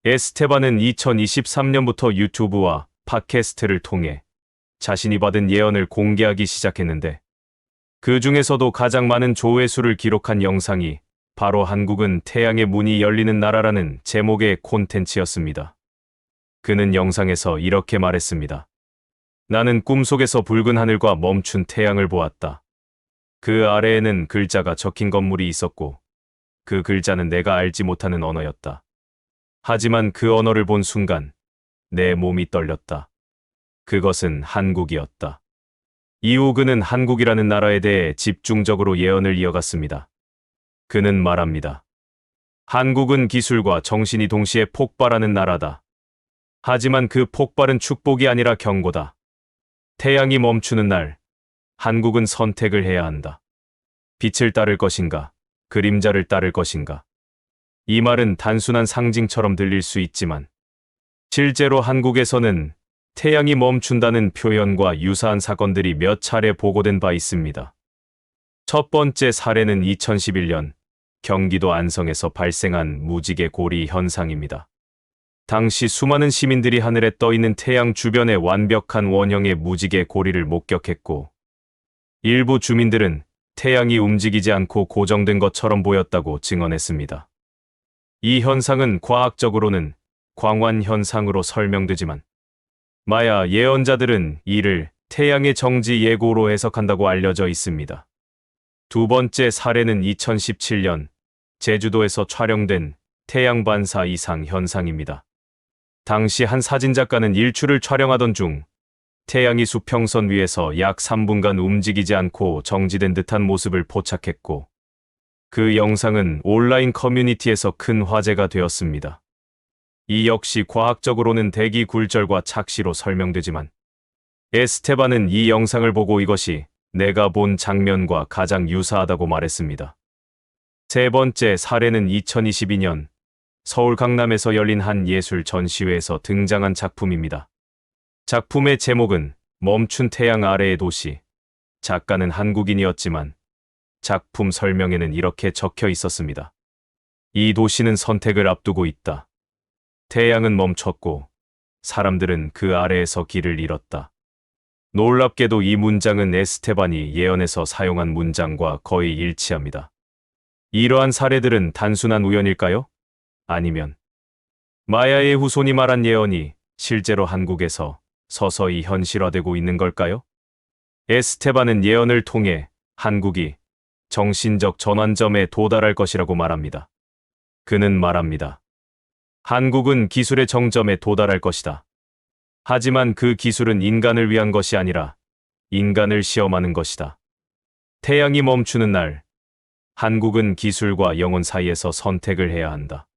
에스테반은 2023년부터 유튜브와 팟캐스트를 통해 자신이 받은 예언을 공개하기 시작했는데 그 중에서도 가장 많은 조회수를 기록한 영상이 바로 한국은 태양의 문이 열리는 나라라는 제목의 콘텐츠였습니다. 그는 영상에서 이렇게 말했습니다. 나는 꿈속에서 붉은 하늘과 멈춘 태양을 보았다. 그 아래에는 글자가 적힌 건물이 있었고 그 글자는 내가 알지 못하는 언어였다. 하지만 그 언어를 본 순간 내 몸이 떨렸다. 그것은 한국이었다. 이후 그는 한국이라는 나라에 대해 집중적으로 예언을 이어갔습니다. 그는 말합니다. 한국은 기술과 정신이 동시에 폭발하는 나라다. 하지만 그 폭발은 축복이 아니라 경고다. 태양이 멈추는 날, 한국은 선택을 해야 한다. 빛을 따를 것인가, 그림자를 따를 것인가. 이 말은 단순한 상징처럼 들릴 수 있지만 실제로 한국에서는 태양이 멈춘다는 표현과 유사한 사건들이 몇 차례 보고된 바 있습니다. 첫 번째 사례는 2011년 경기도 안성에서 발생한 무지개 고리 현상입니다. 당시 수많은 시민들이 하늘에 떠 있는 태양 주변의 완벽한 원형의 무지개 고리를 목격했고 일부 주민들은 태양이 움직이지 않고 고정된 것처럼 보였다고 증언했습니다. 이 현상은 과학적으로는 광환 현상으로 설명되지만 마야 예언자들은 이를 태양의 정지 예고로 해석한다고 알려져 있습니다. 두 번째 사례는 2017년 제주도에서 촬영된 태양 반사 이상 현상입니다. 당시 한 사진작가는 일출을 촬영하던 중 태양이 수평선 위에서 약 3분간 움직이지 않고 정지된 듯한 모습을 포착했고 그 영상은 온라인 커뮤니티에서 큰 화제가 되었습니다. 이 역시 과학적으로는 대기 굴절과 착시로 설명되지만 에스테반은 이 영상을 보고 이것이 내가 본 장면과 가장 유사하다고 말했습니다. 세 번째 사례는 2022년 서울 강남에서 열린 한 예술 전시회에서 등장한 작품입니다. 작품의 제목은 멈춘 태양 아래의 도시. 작가는 한국인이었지만 작품 설명에는 이렇게 적혀 있었습니다. 이 도시는 선택을 앞두고 있다. 태양은 멈췄고 사람들은 그 아래에서 길을 잃었다. 놀랍게도 이 문장은 에스테반이 예언에서 사용한 문장과 거의 일치합니다. 이러한 사례들은 단순한 우연일까요? 아니면 마야의 후손이 말한 예언이 실제로 한국에서 서서히 현실화되고 있는 걸까요? 에스테반은 예언을 통해 한국이 정신적 전환점에 도달할 것이라고 말합니다. 그는 말합니다. 한국은 기술의 정점에 도달할 것이다. 하지만 그 기술은 인간을 위한 것이 아니라 인간을 시험하는 것이다. 태양이 멈추는 날, 한국은 기술과 영혼 사이에서 선택을 해야 한다.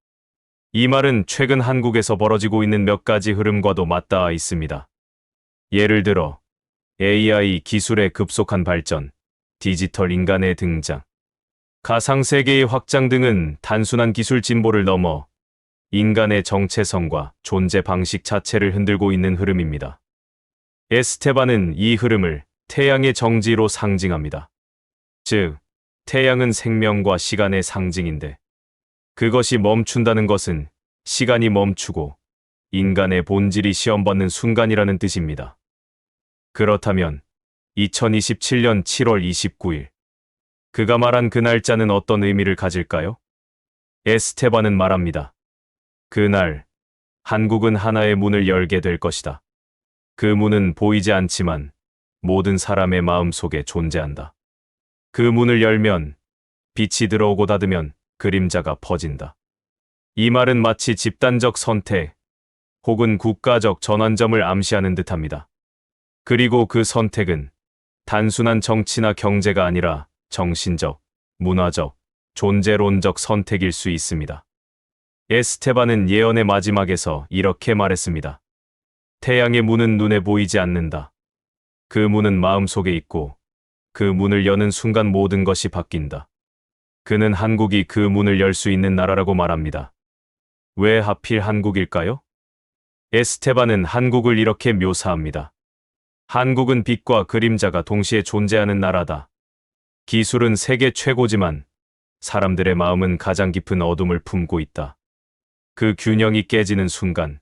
이 말은 최근 한국에서 벌어지고 있는 몇 가지 흐름과도 맞닿아 있습니다. 예를 들어 AI 기술의 급속한 발전, 디지털 인간의 등장, 가상세계의 확장 등은 단순한 기술 진보를 넘어 인간의 정체성과 존재 방식 자체를 흔들고 있는 흐름입니다. 에스테반은 이 흐름을 태양의 정지로 상징합니다. 즉, 태양은 생명과 시간의 상징인데 그것이 멈춘다는 것은 시간이 멈추고 인간의 본질이 시험받는 순간이라는 뜻입니다. 그렇다면 2027년 7월 29일 그가 말한 그 날짜는 어떤 의미를 가질까요? 에스테반은 말합니다. 그날 한국은 하나의 문을 열게 될 것이다. 그 문은 보이지 않지만 모든 사람의 마음 속에 존재한다. 그 문을 열면 빛이 들어오고 닫으면 그림자가 퍼진다. 이 말은 마치 집단적 선택 혹은 국가적 전환점을 암시하는 듯합니다. 그리고 그 선택은 단순한 정치나 경제가 아니라 정신적, 문화적, 존재론적 선택일 수 있습니다. 에스테반은 예언의 마지막에서 이렇게 말했습니다. 태양의 문은 눈에 보이지 않는다. 그 문은 마음속에 있고 그 문을 여는 순간 모든 것이 바뀐다. 그는 한국이 그 문을 열 수 있는 나라라고 말합니다. 왜 하필 한국일까요? 에스테반은 한국을 이렇게 묘사합니다. 한국은 빛과 그림자가 동시에 존재하는 나라다. 기술은 세계 최고지만 사람들의 마음은 가장 깊은 어둠을 품고 있다. 그 균형이 깨지는 순간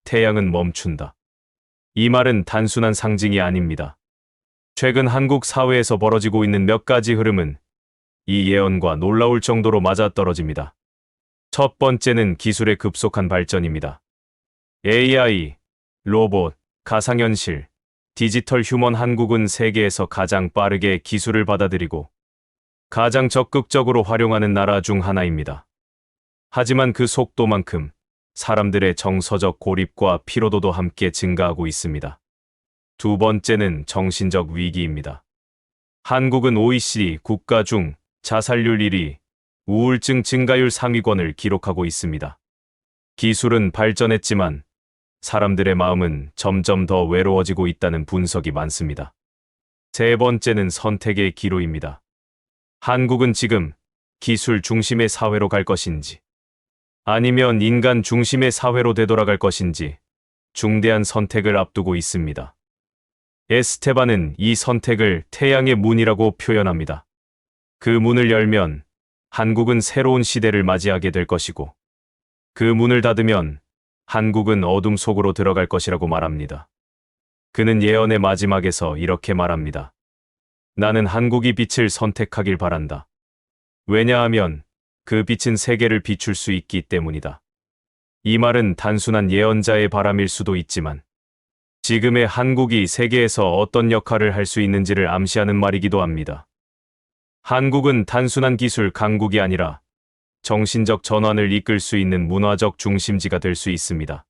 태양은 멈춘다. 이 말은 단순한 상징이 아닙니다. 최근 한국 사회에서 벌어지고 있는 몇 가지 흐름은 이 예언과 놀라울 정도로 맞아떨어집니다. 첫 번째는 기술의 급속한 발전입니다. AI, 로봇, 가상현실, 디지털 휴먼 한국은 세계에서 가장 빠르게 기술을 받아들이고 가장 적극적으로 활용하는 나라 중 하나입니다. 하지만 그 속도만큼 사람들의 정서적 고립과 피로도도 함께 증가하고 있습니다. 두 번째는 정신적 위기입니다. 한국은 OECD 국가 중 자살률 1위, 우울증 증가율 상위권을 기록하고 있습니다. 기술은 발전했지만 사람들의 마음은 점점 더 외로워지고 있다는 분석이 많습니다. 세 번째는 선택의 기로입니다. 한국은 지금 기술 중심의 사회로 갈 것인지 아니면 인간 중심의 사회로 되돌아갈 것인지 중대한 선택을 앞두고 있습니다. 에스테반은 이 선택을 태양의 문이라고 표현합니다. 그 문을 열면 한국은 새로운 시대를 맞이하게 될 것이고 그 문을 닫으면 한국은 어둠 속으로 들어갈 것이라고 말합니다. 그는 예언의 마지막에서 이렇게 말합니다. 나는 한국이 빛을 선택하길 바란다. 왜냐하면 그 빛은 세계를 비출 수 있기 때문이다. 이 말은 단순한 예언자의 바람일 수도 있지만 지금의 한국이 세계에서 어떤 역할을 할 수 있는지를 암시하는 말이기도 합니다. 한국은 단순한 기술 강국이 아니라 정신적 전환을 이끌 수 있는 문화적 중심지가 될 수 있습니다.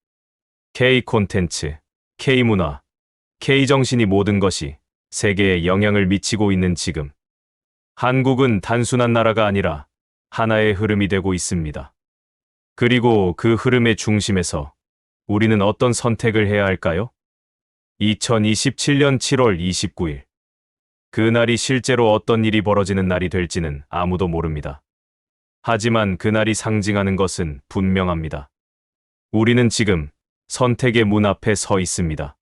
K-콘텐츠, K-문화, K-정신이 모든 것이 세계에 영향을 미치고 있는 지금, 한국은 단순한 나라가 아니라 하나의 흐름이 되고 있습니다. 그리고 그 흐름의 중심에서 우리는 어떤 선택을 해야 할까요? 2027년 7월 29일. 그날이 실제로 어떤 일이 벌어지는 날이 될지는 아무도 모릅니다. 하지만 그날이 상징하는 것은 분명합니다. 우리는 지금 선택의 문 앞에 서 있습니다.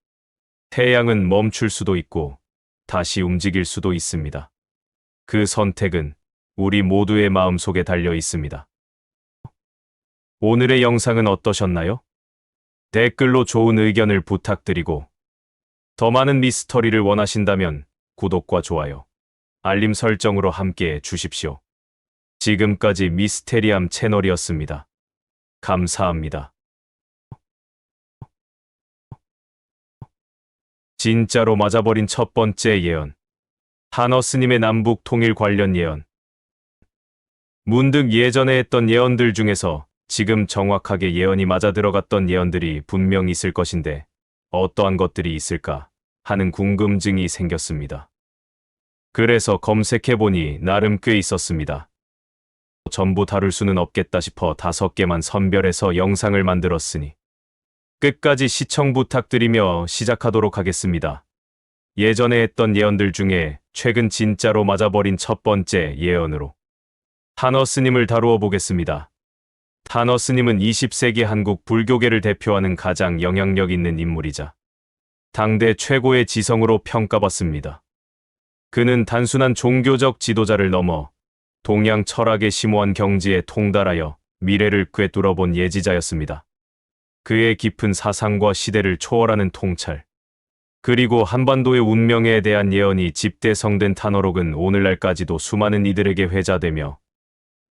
태양은 멈출 수도 있고 다시 움직일 수도 있습니다. 그 선택은 우리 모두의 마음속에 달려 있습니다. 오늘의 영상은 어떠셨나요? 댓글로 좋은 의견을 부탁드리고 더 많은 미스터리를 원하신다면 구독과 좋아요, 알림 설정으로 함께해 주십시오. 지금까지 미스테리함 채널이었습니다. 감사합니다. 진짜로 맞아버린 첫 번째 예언. 한어 스님의 남북 통일 관련 예언. 문득 예전에 했던 예언들 중에서 지금 정확하게 예언이 맞아 들어갔던 예언들이 분명 있을 것인데 어떠한 것들이 있을까 하는 궁금증이 생겼습니다. 그래서 검색해보니 나름 꽤 있었습니다. 전부 다룰 수는 없겠다 싶어 5개만 선별해서 영상을 만들었으니 끝까지 시청 부탁드리며 시작하도록 하겠습니다. 예전에 했던 예언들 중에 최근 진짜로 맞아버린 첫 번째 예언으로 타너스님을 다루어 보겠습니다. 타너스님은 20세기 한국 불교계를 대표하는 가장 영향력 있는 인물이자 당대 최고의 지성으로 평가받습니다. 그는 단순한 종교적 지도자를 넘어 동양 철학의 심오한 경지에 통달하여 미래를 꿰뚫어본 예지자였습니다. 그의 깊은 사상과 시대를 초월하는 통찰, 그리고 한반도의 운명에 대한 예언이 집대성된 타너록은 오늘날까지도 수많은 이들에게 회자되며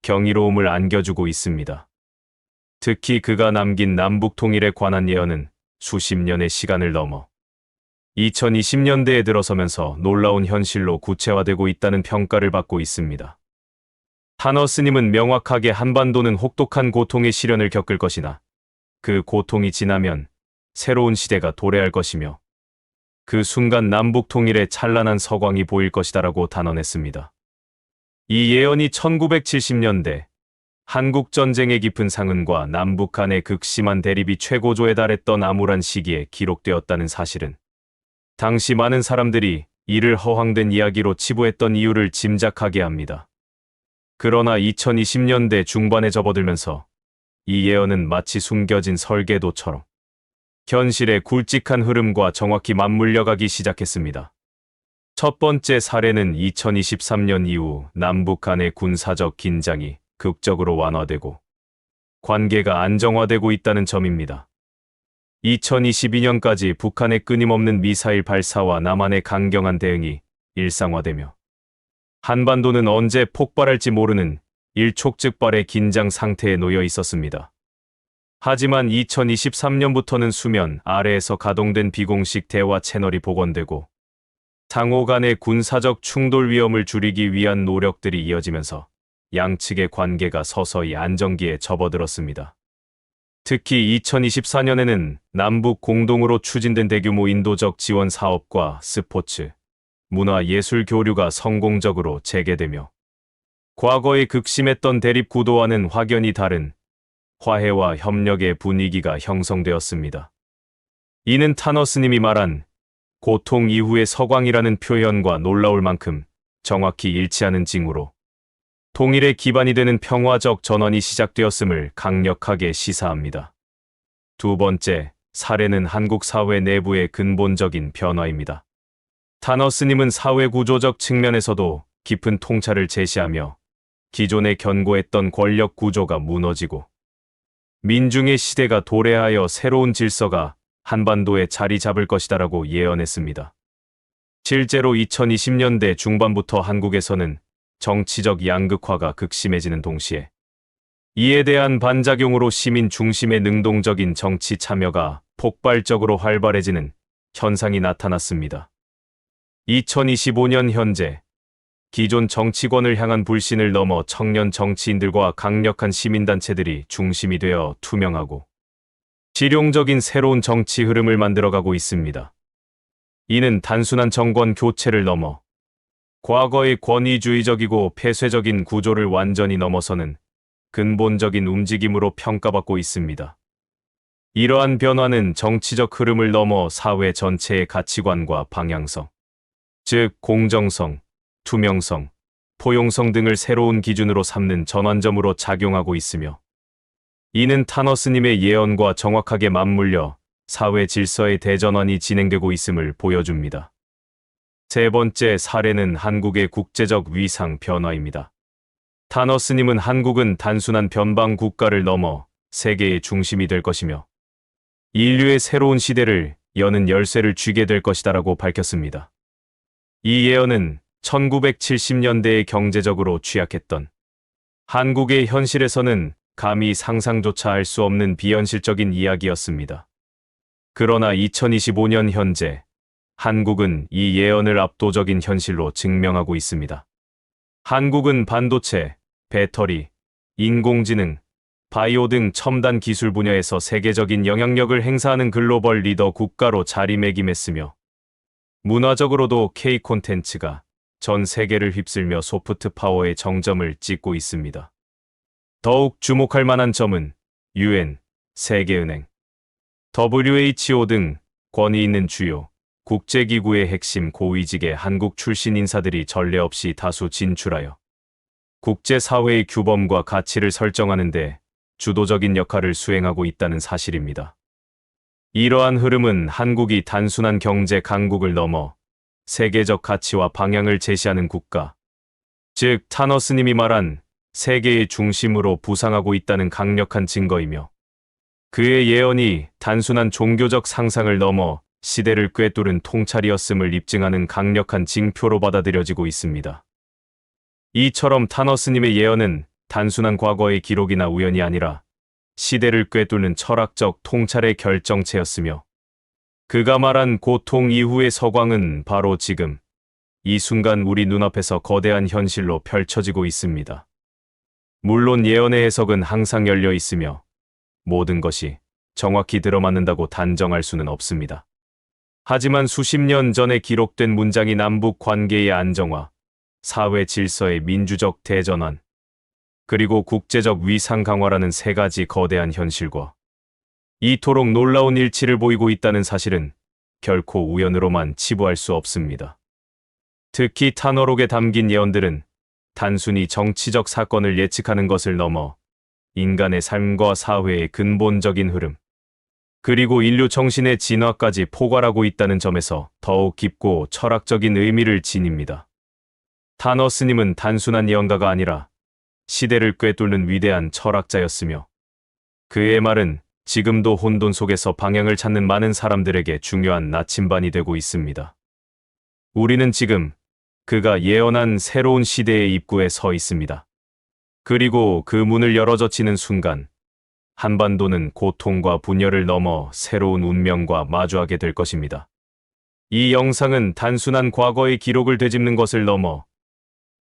경이로움을 안겨주고 있습니다. 특히 그가 남긴 남북 통일에 관한 예언은 수십 년의 시간을 넘어 2020년대에 들어서면서 놀라운 현실로 구체화되고 있다는 평가를 받고 있습니다. 타너스님은 명확하게 한반도는 혹독한 고통의 시련을 겪을 것이나 그 고통이 지나면 새로운 시대가 도래할 것이며 그 순간 남북 통일의 찬란한 서광이 보일 것이다라고 단언했습니다. 이 예언이 1970년대 한국 전쟁의 깊은 상흔과 남북 간의 극심한 대립이 최고조에 달했던 암울한 시기에 기록되었다는 사실은 당시 많은 사람들이 이를 허황된 이야기로 치부했던 이유를 짐작하게 합니다. 그러나 2020년대 중반에 접어들면서 이 예언은 마치 숨겨진 설계도처럼 현실의 굵직한 흐름과 정확히 맞물려가기 시작했습니다. 첫 번째 사례는 2023년 이후 남북 간의 군사적 긴장이 극적으로 완화되고 관계가 안정화되고 있다는 점입니다. 2022년까지 북한의 끊임없는 미사일 발사와 남한의 강경한 대응이 일상화되며 한반도는 언제 폭발할지 모르는 일촉즉발의 긴장 상태에 놓여 있었습니다. 하지만 2023년부터는 수면 아래에서 가동된 비공식 대화 채널이 복원되고 상호 간의 군사적 충돌 위험을 줄이기 위한 노력들이 이어지면서 양측의 관계가 서서히 안정기에 접어들었습니다. 특히 2024년에는 남북 공동으로 추진된 대규모 인도적 지원 사업과 스포츠, 문화 예술 교류가 성공적으로 재개되며 과거에 극심했던 대립 구도와는 확연히 다른 화해와 협력의 분위기가 형성되었습니다. 이는 타너스님이 말한 고통 이후의 서광이라는 표현과 놀라울 만큼 정확히 일치하는 징후로 통일의 기반이 되는 평화적 전환이 시작되었음을 강력하게 시사합니다. 두 번째 사례는 한국 사회 내부의 근본적인 변화입니다. 타너스님은 사회 구조적 측면에서도 깊은 통찰을 제시하며 기존에 견고했던 권력 구조가 무너지고 민중의 시대가 도래하여 새로운 질서가 한반도에 자리 잡을 것이다라고 예언했습니다. 실제로 2020년대 중반부터 한국에서는 정치적 양극화가 극심해지는 동시에 이에 대한 반작용으로 시민 중심의 능동적인 정치 참여가 폭발적으로 활발해지는 현상이 나타났습니다. 2025년 현재 기존 정치권을 향한 불신을 넘어 청년 정치인들과 강력한 시민단체들이 중심이 되어 투명하고 실용적인 새로운 정치 흐름을 만들어가고 있습니다. 이는 단순한 정권 교체를 넘어 과거의 권위주의적이고 폐쇄적인 구조를 완전히 넘어서는 근본적인 움직임으로 평가받고 있습니다. 이러한 변화는 정치적 흐름을 넘어 사회 전체의 가치관과 방향성, 즉 공정성, 투명성, 포용성 등을 새로운 기준으로 삼는 전환점으로 작용하고 있으며 이는 타너스님의 예언과 정확하게 맞물려 사회 질서의 대전환이 진행되고 있음을 보여줍니다. 세 번째 사례는 한국의 국제적 위상 변화입니다. 타너스님은 한국은 단순한 변방 국가를 넘어 세계의 중심이 될 것이며 인류의 새로운 시대를 여는 열쇠를 쥐게 될 것이다라고 밝혔습니다. 이 예언은 1970년대에 경제적으로 취약했던 한국의 현실에서는 감히 상상조차 할 수 없는 비현실적인 이야기였습니다. 그러나 2025년 현재 한국은 이 예언을 압도적인 현실로 증명하고 있습니다. 한국은 반도체, 배터리, 인공지능, 바이오 등 첨단 기술 분야에서 세계적인 영향력을 행사하는 글로벌 리더 국가로 자리매김했으며 문화적으로도 K 콘텐츠가 전 세계를 휩쓸며 소프트 파워의 정점을 찍고 있습니다. 더욱 주목할 만한 점은 UN, 세계은행, WHO 등 권위 있는 주요 국제기구의 핵심 고위직의 한국 출신 인사들이 전례 없이 다수 진출하여 국제사회의 규범과 가치를 설정하는 데 주도적인 역할을 수행하고 있다는 사실입니다. 이러한 흐름은 한국이 단순한 경제 강국을 넘어 세계적 가치와 방향을 제시하는 국가, 즉 타너스님이 말한 세계의 중심으로 부상하고 있다는 강력한 증거이며, 그의 예언이 단순한 종교적 상상을 넘어 시대를 꿰뚫은 통찰이었음을 입증하는 강력한 징표로 받아들여지고 있습니다. 이처럼 타너스님의 예언은 단순한 과거의 기록이나 우연이 아니라 시대를 꿰뚫는 철학적 통찰의 결정체였으며, 그가 말한 고통 이후의 서광은 바로 지금, 이 순간 우리 눈앞에서 거대한 현실로 펼쳐지고 있습니다. 물론 예언의 해석은 항상 열려 있으며 모든 것이 정확히 들어맞는다고 단정할 수는 없습니다. 하지만 수십 년 전에 기록된 문장이 남북 관계의 안정화, 사회 질서의 민주적 대전환, 그리고 국제적 위상 강화라는 세 가지 거대한 현실과 이토록 놀라운 일치를 보이고 있다는 사실은 결코 우연으로만 치부할 수 없습니다. 특히 타너록에 담긴 예언들은 단순히 정치적 사건을 예측하는 것을 넘어 인간의 삶과 사회의 근본적인 흐름, 그리고 인류 정신의 진화까지 포괄하고 있다는 점에서 더욱 깊고 철학적인 의미를 지닙니다. 타너스님은 단순한 예언가가 아니라 시대를 꿰뚫는 위대한 철학자였으며, 그의 말은 지금도 혼돈 속에서 방향을 찾는 많은 사람들에게 중요한 나침반이 되고 있습니다. 우리는 지금 그가 예언한 새로운 시대의 입구에 서 있습니다. 그리고 그 문을 열어젖히는 순간, 한반도는 고통과 분열을 넘어 새로운 운명과 마주하게 될 것입니다. 이 영상은 단순한 과거의 기록을 되짚는 것을 넘어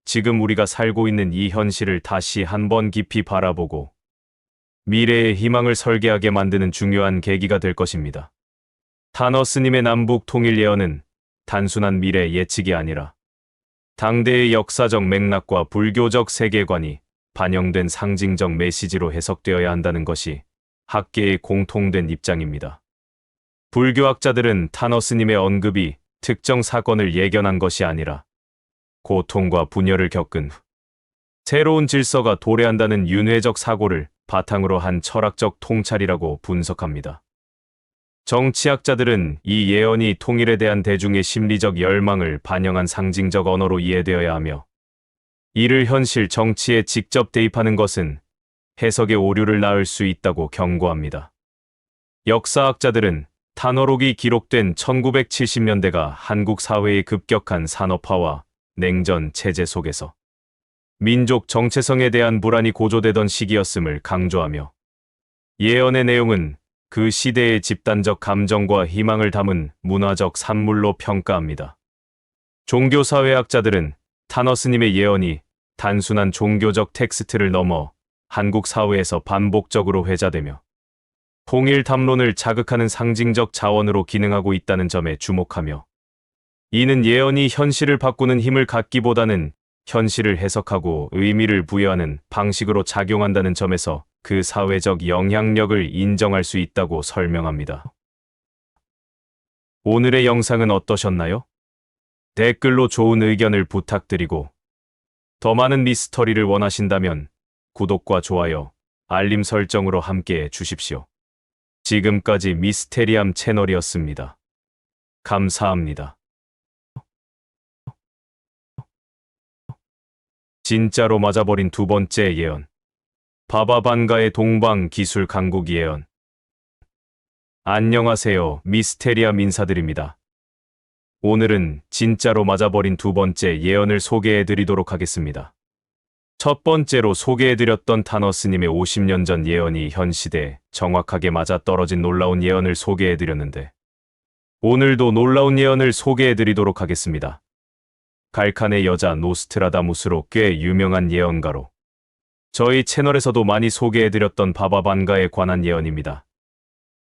지금 우리가 살고 있는 이 현실을 다시 한번 깊이 바라보고 미래의 희망을 설계하게 만드는 중요한 계기가 될 것입니다. 타너스님의 남북 통일 예언은 단순한 미래 예측이 아니라 당대의 역사적 맥락과 불교적 세계관이 반영된 상징적 메시지로 해석되어야 한다는 것이 학계의 공통된 입장입니다. 불교학자들은 타너스님의 언급이 특정 사건을 예견한 것이 아니라 고통과 분열을 겪은 후 새로운 질서가 도래한다는 윤회적 사고를 바탕으로 한 철학적 통찰이라고 분석합니다. 정치학자들은 이 예언이 통일에 대한 대중의 심리적 열망을 반영한 상징적 언어로 이해되어야 하며, 이를 현실 정치에 직접 대입하는 것은 해석의 오류를 낳을 수 있다고 경고합니다. 역사학자들은 타너록이 기록된 1970년대가 한국 사회의 급격한 산업화와 냉전 체제 속에서 민족 정체성에 대한 불안이 고조되던 시기였음을 강조하며, 예언의 내용은 그 시대의 집단적 감정과 희망을 담은 문화적 산물로 평가합니다. 종교사회학자들은 타너스님의 예언이 단순한 종교적 텍스트를 넘어 한국 사회에서 반복적으로 회자되며 통일 담론을 자극하는 상징적 자원으로 기능하고 있다는 점에 주목하며, 이는 예언이 현실을 바꾸는 힘을 갖기보다는 현실을 해석하고 의미를 부여하는 방식으로 작용한다는 점에서 그 사회적 영향력을 인정할 수 있다고 설명합니다. 오늘의 영상은 어떠셨나요? 댓글로 좋은 의견을 부탁드리고, 더 많은 미스터리를 원하신다면 구독과 좋아요, 알림 설정으로 함께해 주십시오. 지금까지 미스테리함 채널이었습니다. 감사합니다. 진짜로 맞아버린 두 번째 예언. 바바반가의 동방 기술 강국 예언. 안녕하세요. 미스테리함 인사드립니다. 오늘은 진짜로 맞아버린 두 번째 예언을 소개해드리도록 하겠습니다. 첫 번째로 소개해드렸던 타너스님의 50년 전 예언이 현 시대에 정확하게 맞아떨어진 놀라운 예언을 소개해드렸는데, 오늘도 놀라운 예언을 소개해드리도록 하겠습니다. 갈칸의 여자 노스트라다무스로 꽤 유명한 예언가로 저희 채널에서도 많이 소개해드렸던 바바반가에 관한 예언입니다.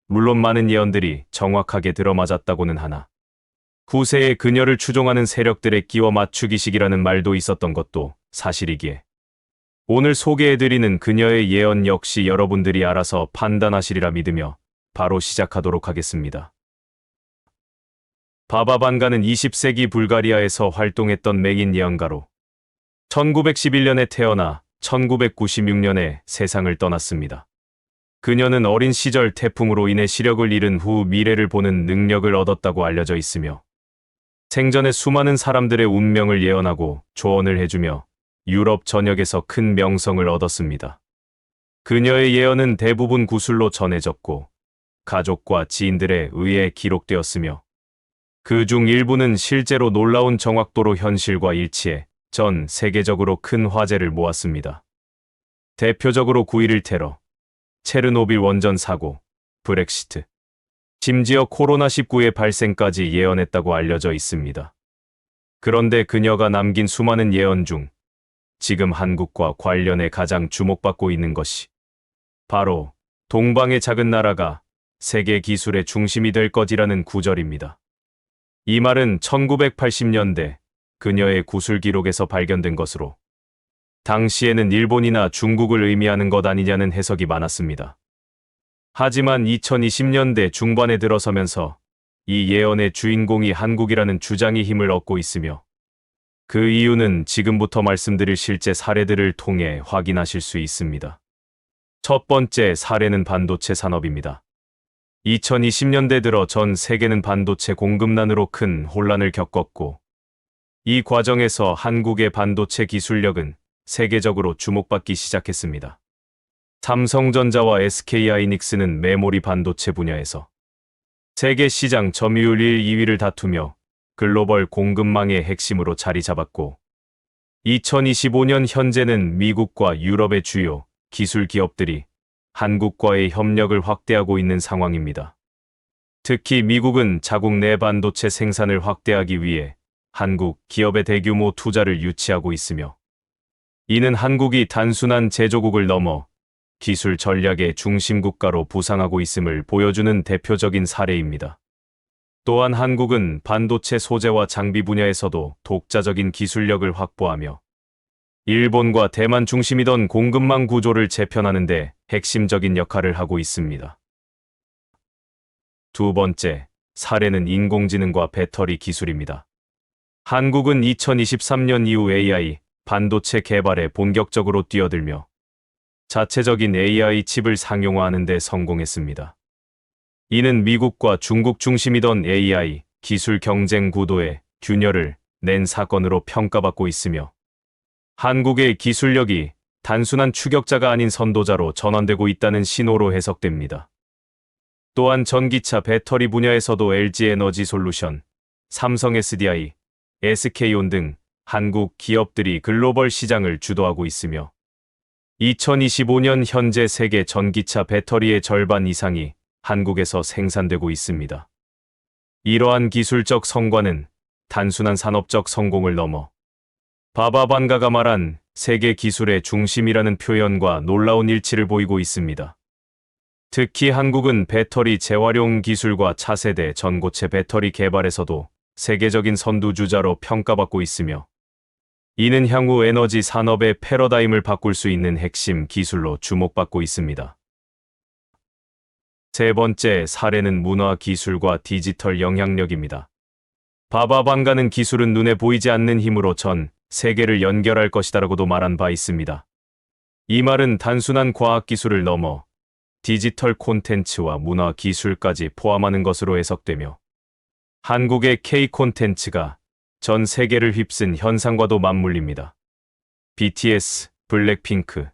물론 많은 예언들이 정확하게 들어맞았다고는 하나, 후세의 그녀를 추종하는 세력들의 끼워 맞추기식이라는 말도 있었던 것도 사실이기에 오늘 소개해드리는 그녀의 예언 역시 여러분들이 알아서 판단하시리라 믿으며 바로 시작하도록 하겠습니다. 바바 반가는 20세기 불가리아에서 활동했던 맥인 예언가로 1911년에 태어나 1996년에 세상을 떠났습니다. 그녀는 어린 시절 태풍으로 인해 시력을 잃은 후 미래를 보는 능력을 얻었다고 알려져 있으며 생전에 수많은 사람들의 운명을 예언하고 조언을 해주며 유럽 전역에서 큰 명성을 얻었습니다. 그녀의 예언은 대부분 구술로 전해졌고 가족과 지인들에 의해 기록되었으며 그중 일부는 실제로 놀라운 정확도로 현실과 일치해 전 세계적으로 큰 화제를 모았습니다. 대표적으로 9.11 테러, 체르노빌 원전 사고, 브렉시트, 심지어 코로나19의 발생까지 예언했다고 알려져 있습니다. 그런데 그녀가 남긴 수많은 예언 중 지금 한국과 관련해 가장 주목받고 있는 것이 바로 동방의 작은 나라가 세계 기술의 중심이 될 것이라는 구절입니다. 이 말은 1980년대 그녀의 구술 기록에서 발견된 것으로 당시에는 일본이나 중국을 의미하는 것 아니냐는 해석이 많았습니다. 하지만 2020년대 중반에 들어서면서 이 예언의 주인공이 한국이라는 주장이 힘을 얻고 있으며 그 이유는 지금부터 말씀드릴 실제 사례들을 통해 확인하실 수 있습니다. 첫 번째 사례는 반도체 산업입니다. 2020년대 들어 전 세계는 반도체 공급난으로 큰 혼란을 겪었고 이 과정에서 한국의 반도체 기술력은 세계적으로 주목받기 시작했습니다. 삼성전자와 SK하이닉스는 메모리 반도체 분야에서 세계 시장 점유율 1, 2위를 다투며 글로벌 공급망의 핵심으로 자리 잡았고 2025년 현재는 미국과 유럽의 주요 기술 기업들이 한국과의 협력을 확대하고 있는 상황입니다. 특히 미국은 자국 내 반도체 생산을 확대하기 위해 한국 기업의 대규모 투자를 유치하고 있으며 이는 한국이 단순한 제조국을 넘어 기술 전략의 중심 국가로 부상하고 있음을 보여주는 대표적인 사례입니다. 또한 한국은 반도체 소재와 장비 분야에서도 독자적인 기술력을 확보하며 일본과 대만 중심이던 공급망 구조를 재편하는 데 핵심적인 역할을 하고 있습니다. 두 번째 사례는 인공지능과 배터리 기술입니다. 한국은 2023년 이후 AI, 반도체 개발에 본격적으로 뛰어들며 자체적인 AI 칩을 상용화하는 데 성공했습니다. 이는 미국과 중국 중심이던 AI 기술 경쟁 구도에 균열을 낸 사건으로 평가받고 있으며 한국의 기술력이 단순한 추격자가 아닌 선도자로 전환되고 있다는 신호로 해석됩니다. 또한 전기차 배터리 분야에서도 LG에너지솔루션, 삼성 SDI, SK온 등 한국 기업들이 글로벌 시장을 주도하고 있으며 2025년 현재 세계 전기차 배터리의 절반 이상이 한국에서 생산되고 있습니다. 이러한 기술적 성과는 단순한 산업적 성공을 넘어 바바 반가가 말한 세계 기술의 중심이라는 표현과 놀라운 일치를 보이고 있습니다. 특히 한국은 배터리 재활용 기술과 차세대 전고체 배터리 개발에서도 세계적인 선두주자로 평가받고 있으며 이는 향후 에너지 산업의 패러다임을 바꿀 수 있는 핵심 기술로 주목받고 있습니다. 세 번째 사례는 문화 기술과 디지털 영향력입니다. 바바 반가는 기술은 눈에 보이지 않는 힘으로 전 세계를 연결할 것이다라고도 말한 바 있습니다. 이 말은 단순한 과학 기술을 넘어 디지털 콘텐츠와 문화 기술까지 포함하는 것으로 해석되며 한국의 K 콘텐츠가 전 세계를 휩쓴 현상과도 맞물립니다. BTS, 블랙핑크,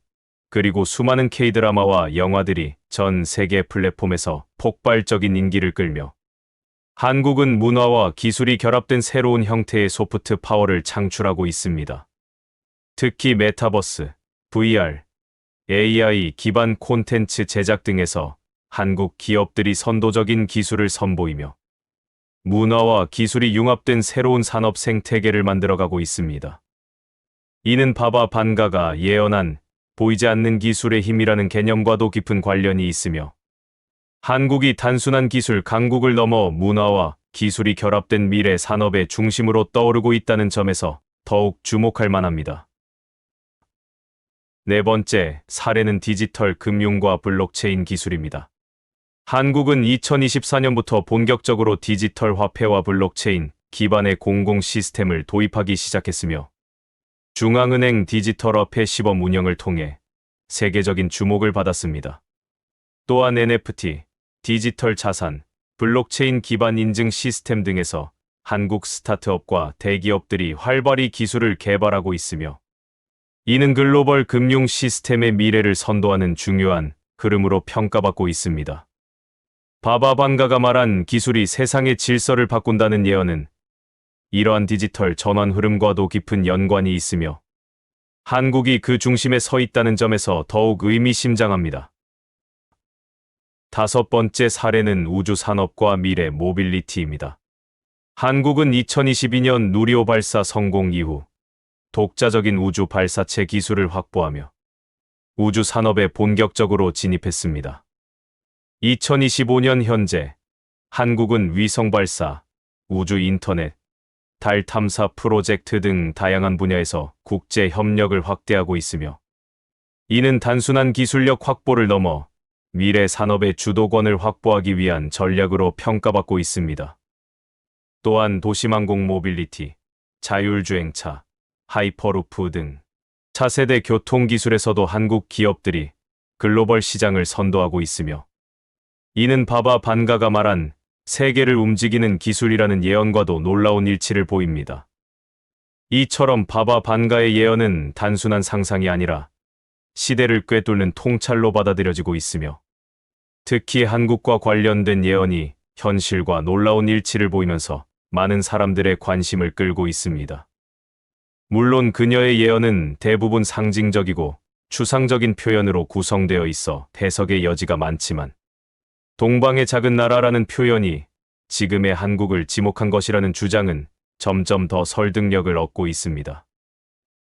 그리고 수많은 K-드라마와 영화들이 전 세계 플랫폼에서 폭발적인 인기를 끌며 한국은 문화와 기술이 결합된 새로운 형태의 소프트 파워를 창출하고 있습니다. 특히 메타버스, VR, AI 기반 콘텐츠 제작 등에서 한국 기업들이 선도적인 기술을 선보이며 문화와 기술이 융합된 새로운 산업 생태계를 만들어가고 있습니다. 이는 바바 반가가 예언한 보이지 않는 기술의 힘이라는 개념과도 깊은 관련이 있으며 한국이 단순한 기술 강국을 넘어 문화와 기술이 결합된 미래 산업의 중심으로 떠오르고 있다는 점에서 더욱 주목할 만합니다. 네 번째 사례는 디지털 금융과 블록체인 기술입니다. 한국은 2024년부터 본격적으로 디지털 화폐와 블록체인 기반의 공공 시스템을 도입하기 시작했으며 중앙은행 디지털 화폐 시범 운영을 통해 세계적인 주목을 받았습니다. 또한 NFT, 디지털 자산, 블록체인 기반 인증 시스템 등에서 한국 스타트업과 대기업들이 활발히 기술을 개발하고 있으며 이는 글로벌 금융 시스템의 미래를 선도하는 중요한 흐름으로 평가받고 있습니다. 바바반가가 말한 기술이 세상의 질서를 바꾼다는 예언은 이러한 디지털 전환 흐름과도 깊은 연관이 있으며 한국이 그 중심에 서 있다는 점에서 더욱 의미심장합니다. 다섯 번째 사례는 우주 산업과 미래 모빌리티입니다. 한국은 2022년 누리호 발사 성공 이후 독자적인 우주 발사체 기술을 확보하며 우주 산업에 본격적으로 진입했습니다. 2025년 현재 한국은 위성 발사, 우주 인터넷, 달 탐사 프로젝트 등 다양한 분야에서 국제 협력을 확대하고 있으며 이는 단순한 기술력 확보를 넘어 미래 산업의 주도권을 확보하기 위한 전략으로 평가받고 있습니다. 또한 도시망공 모빌리티, 자율주행차, 하이퍼루프 등 차세대 교통기술에서도 한국 기업들이 글로벌 시장을 선도하고 있으며 이는 바바반가가 말한 세계를 움직이는 기술이라는 예언과도 놀라운 일치를 보입니다. 이처럼 바바반가의 예언은 단순한 상상이 아니라 시대를 꿰뚫는 통찰로 받아들여지고 있으며 특히 한국과 관련된 예언이 현실과 놀라운 일치를 보이면서 많은 사람들의 관심을 끌고 있습니다. 물론 그녀의 예언은 대부분 상징적이고 추상적인 표현으로 구성되어 있어 해석의 여지가 많지만 동방의 작은 나라라는 표현이 지금의 한국을 지목한 것이라는 주장은 점점 더 설득력을 얻고 있습니다.